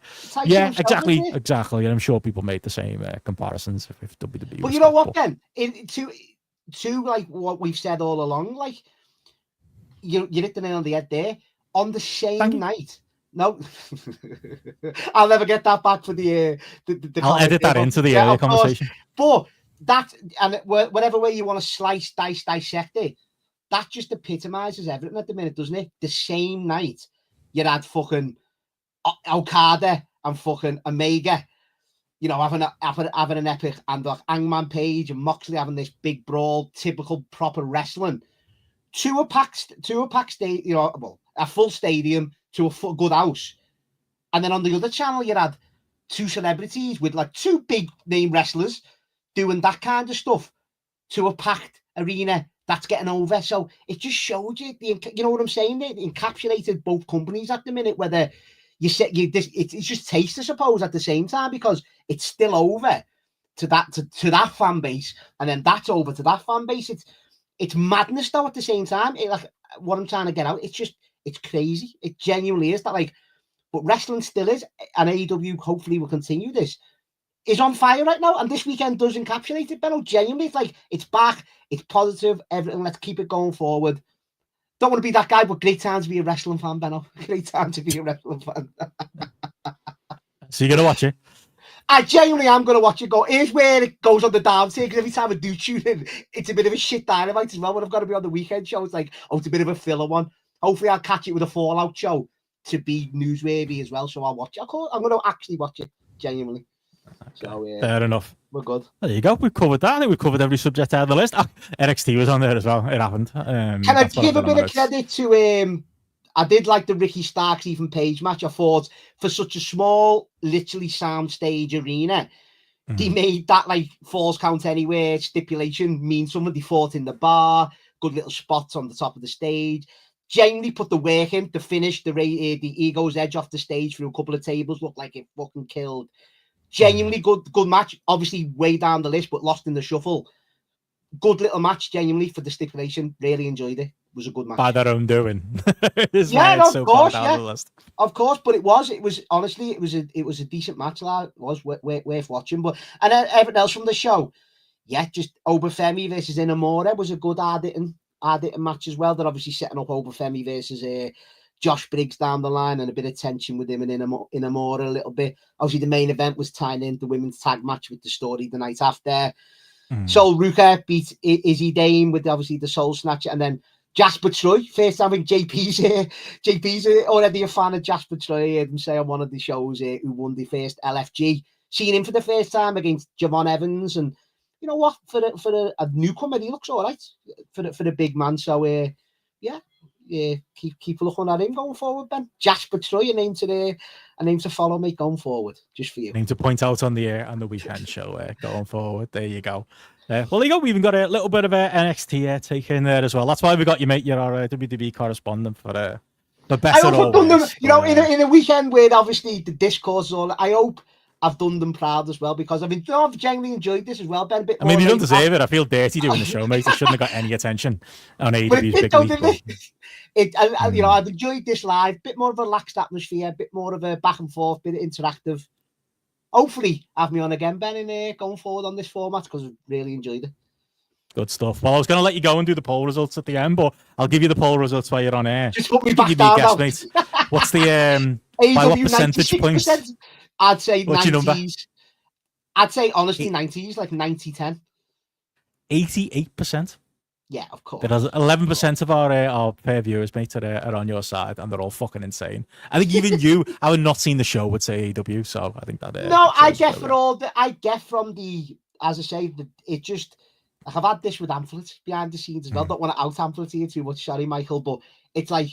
exactly. And I'm sure people made the same comparisons if WWE. But you know what, Ben? To like what we've said all along, like you hit the nail on the head there. On the same night. No, I'll never get that back for the I'll edit that into the earlier conversation. But that, and whatever way you want to slice, dissect it, that just epitomizes everything at the minute, doesn't it? The same night, you had fucking Okada and fucking Omega, having an epic, and like Hangman Page and Moxley having this big brawl, typical proper wrestling. To a packed stadium, a full stadium, to a good house. And then on the other channel, you had two celebrities with like two big name wrestlers doing that kind of stuff to a packed arena that's getting over. So it just showed you, you know what I'm saying? It encapsulated both companies at the minute, whether it's just taste, I suppose, at the same time, because it's still over to that fan base, and then that's over to that fan base. It's madness though at the same time. Like what I'm trying to get out, it's crazy. It genuinely is that, like, but wrestling still is, and AEW hopefully will continue this, is on fire right now, and this weekend does encapsulate it, Benno. Genuinely, it's like, it's back, it's positive, everything. Let's keep it going forward. Don't want to be that guy, but great time to be a wrestling fan, Benno. Great time to be a wrestling fan. So you're gonna watch it? I genuinely am going to watch it go. Here's where it goes on the downside, because every time I do tune in, it's a bit of a shit dynamite as well. When I've got to be on the weekend show, it's like, it's a bit of a filler one. Hopefully I'll catch it with a Fallout show to be newsworthy as well, so I'll watch it. I'm going to actually watch it, genuinely. So fair enough. We're good. There you go. We've covered that. I think we've covered every subject out of the list. NXT was on there as well. It happened. Can I give a bit of credit to I did like the Ricky Starks Ethan Page match. I thought for such a small, literally soundstage arena, they made that like falls count anywhere stipulation mean something. They fought in the bar, good little spots on the top of the stage. Genuinely put the work in to finish the Ego's Edge off the stage through a couple of tables. Looked like it fucking killed. Genuinely good match. Obviously way down the list, but lost in the shuffle. Good little match, genuinely, for the stipulation. Really enjoyed it. was a good match by their own doing. Yeah, no, of course, down the list. Of course, but it was honestly it was a decent match. Like, it was worth watching. But and then everything else from the show, yeah, just Obafemi versus Inamura was a good hard-hitting match as well. They're obviously setting up Obafemi versus Josh Briggs down the line, and a bit of tension with him and Inamura a little bit. Obviously, the main event was tying in the women's tag match with the story the night after. Sol Ruka beat Izzy Dame with obviously the Soul Snatcher, and then Jasper Troy. First time JP's already a fan of Jasper Troy. I heard him say on one of the shows who won the first LFG. Seeing him for the first time against Javon Evans, and you know what, for a newcomer, he looks all right for the big man. So yeah, keep looking at him going forward, Ben. Jasper Troy, a name to follow, mate, going forward, just for you. Name to point out on the weekend show going forward. There you go. Well, there you go. We even got a little bit of a NXT take in there as well. That's why we got you, mate. You're our WWE correspondent for better. I hope I've done them, you know, in a weekend where obviously the discourse is all. I hope I've done them proud as well, because I've genuinely enjoyed this as well, Ben. A bit more, you don't deserve it. I feel dirty doing the show, mate. It shouldn't have got any attention on AEW's big week. You know, I've enjoyed this live. Bit more of a relaxed atmosphere, bit more of a back and forth, bit interactive. Hopefully, have me on again, Ben, and going forward on this format, because I've really enjoyed it. Good stuff. Well, I was going to let you go and do the poll results at the end, but I'll give you the poll results while you're on air. Just put me back down now. Mate. What's the by what percentage points? I'd say What's 90s. Your number? I'd say honestly 90s, like 90-10. 88%. Yeah, of course. There's 11% of our pair viewers, mate, are on your side, and they're all fucking insane. I think even you, having not seen the show, would say AEW. So I think that. No, I get from the, as I say, it just. I've had this with Amphlets behind the scenes as well. Don't want to out Amphlets here too much, sorry, Michael, but it's like.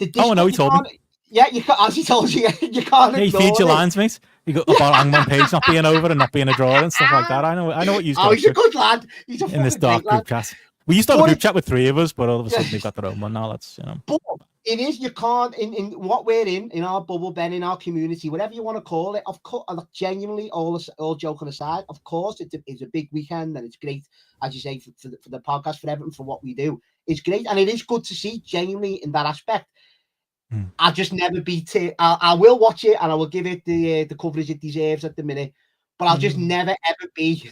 I know, he told me. Yeah, you can't, as he told you, you can't. Yeah, you feed your lines, mate. You got about Hangman Page not being over and not being a draw and stuff like that. I know what you've got. Oh, he's a good lad. He's a in this dark group chat. We used to have a group chat with 3 of us, but all of a sudden they've got their own one now. That's, you know. But it is, you can't, in what we're in our bubble, Ben, in our community, whatever you want to call it, of course, genuinely, all joking aside, of course, it's a big weekend, and it's great, as you say, for the podcast, for everything, for what we do. It's great, and it is good to see, genuinely, in that aspect. I'll just never beat it. I will watch it, and I will give it the coverage it deserves at the minute, but I'll just never, ever be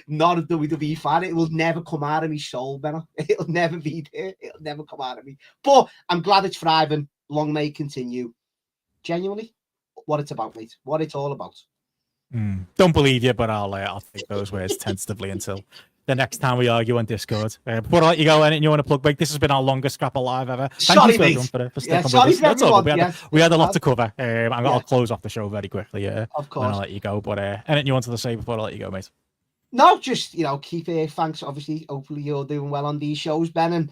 not a WWE fan. It will never come out of my soul, Benno. It'll never be there. It'll never come out of me. But I'm glad it's thriving. Long may it continue. Genuinely, what it's about, mate. What it's all about. Don't believe you, but I'll take those words tentatively until the next time we argue on Discord. Before I let you go, anything you want to plug, mate? This has been our longest GRAPPL live ever. Thank you, mate. For sticking with us. That's all. We had a lot to cover. I'll close off the show very quickly. Of course. I'll let you go. But anything you wanted to say before I let you go, mate? No, just, keep thanks. Obviously, hopefully you're doing well on these shows, Ben, and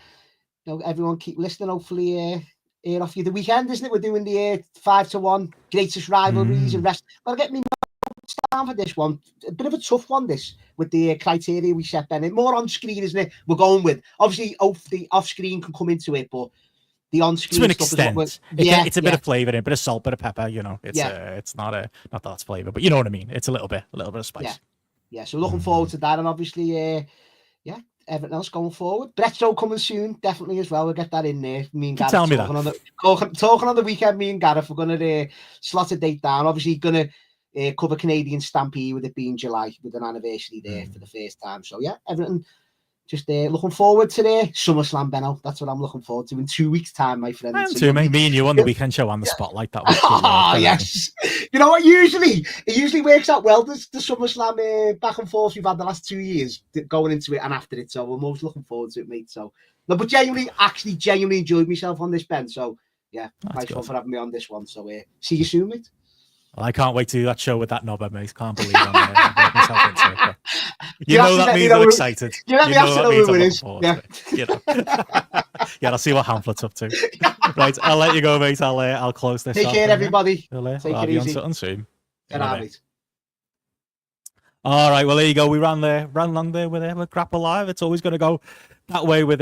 everyone keep listening. Hopefully, hear off you the weekend, isn't it? We're doing the 5-1 greatest rivalries and rest. Well, get me down for this one. A bit of a tough one, this, with the criteria we set, Ben. More on screen, isn't it? We're going with. Obviously, the off screen can come into it, but the on screen to an stuff extent. Is what it's a bit of flavour in it, bit of salt, bit of pepper. It's not that that's flavour, but you know what I mean. It's a little bit of spice. Yeah, so looking forward to that, and obviously, everything else going forward. Retro coming soon, definitely as well. We'll get that in there. Me and Gareth tell me talking on the weekend. Me and Gareth, we're gonna slot a date down. Obviously, gonna cover Canadian Stampede with it being July, with an anniversary there for the first time. So yeah, everything. Just looking forward to SummerSlam, Benno. That's what I'm looking forward to in 2 weeks' time, my friend. I am too, mate. Me and you on the weekend show on the spotlight. That was yes. You know what? It usually works out well. The SummerSlam back and forth we've had the last 2 years going into it and after it. So I'm always looking forward to it, mate. So no, but genuinely enjoyed myself on this, Ben. So yeah, nice one for having me on this one. So see you soon, mate. Well, I can't wait to do that show with that knobber, mate. Can't believe I'm myself into it. You know that means I'm excited. You know that means I'm looking forward to it. Yeah, I'll see what Hamlet's up to. Right, I'll let you go, mate. I'll close this. Take care, everybody. Take it easy. On soon. All right, well, there you go. We ran long there with GRAPPL Live. It's always going to go that way with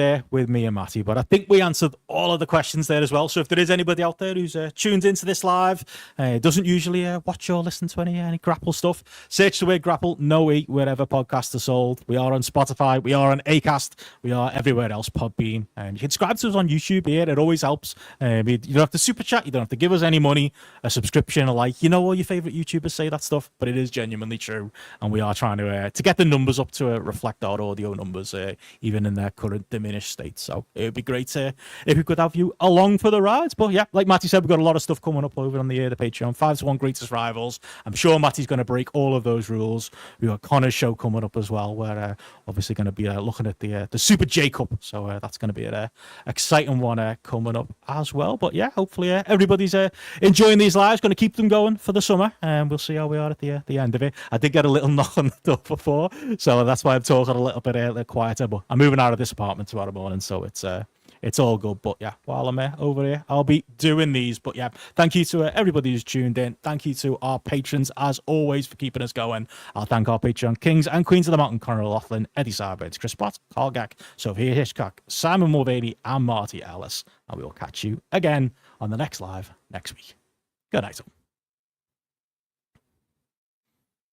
me and Matty. But I think we answered all of the questions there as well. So if there is anybody out there who's tuned into this live, doesn't usually watch or listen to any grapple stuff, search the word grapple, no E, wherever podcasts are sold. We are on Spotify, we are on Acast, we are everywhere else, Podbean. And you can subscribe to us on YouTube here. It always helps. You don't have to super chat, you don't have to give us any money, a subscription, a like. You know all your favorite YouTubers say that stuff, but it is genuinely true. And we are trying to get the numbers up to reflect our audio numbers, even in their current diminished state. So it would be great if we could have you along for the rides. But yeah, like Matty said, we've got a lot of stuff coming up over on the Patreon. 5-1 Greatest Rivals. I'm sure Matty's going to break all of those rules. We've got Connor's show coming up as well, where obviously going to be looking at the Super J Cup. So that's going to be an exciting one coming up as well. But yeah, hopefully everybody's enjoying these lives, going to keep them going for the summer, and we'll see how we are at the end of it. I did get a little knock on the door before, so that's why I'm talking a little bit quieter. But I'm moving out of this apartment tomorrow morning, so it's all good. But yeah, while I'm over here, I'll be doing these. But yeah, thank you to everybody who's tuned in. Thank you to our patrons, as always, for keeping us going. I'll thank our Patreon kings and queens of the mountain: Conor Laughlin, Eddie Sarbanes, Chris Pratt, Carl Gack, Sophia Hitchcock, Simon Mulvaney, and Marty Ellis. And we will catch you again on the next live next week. Good night.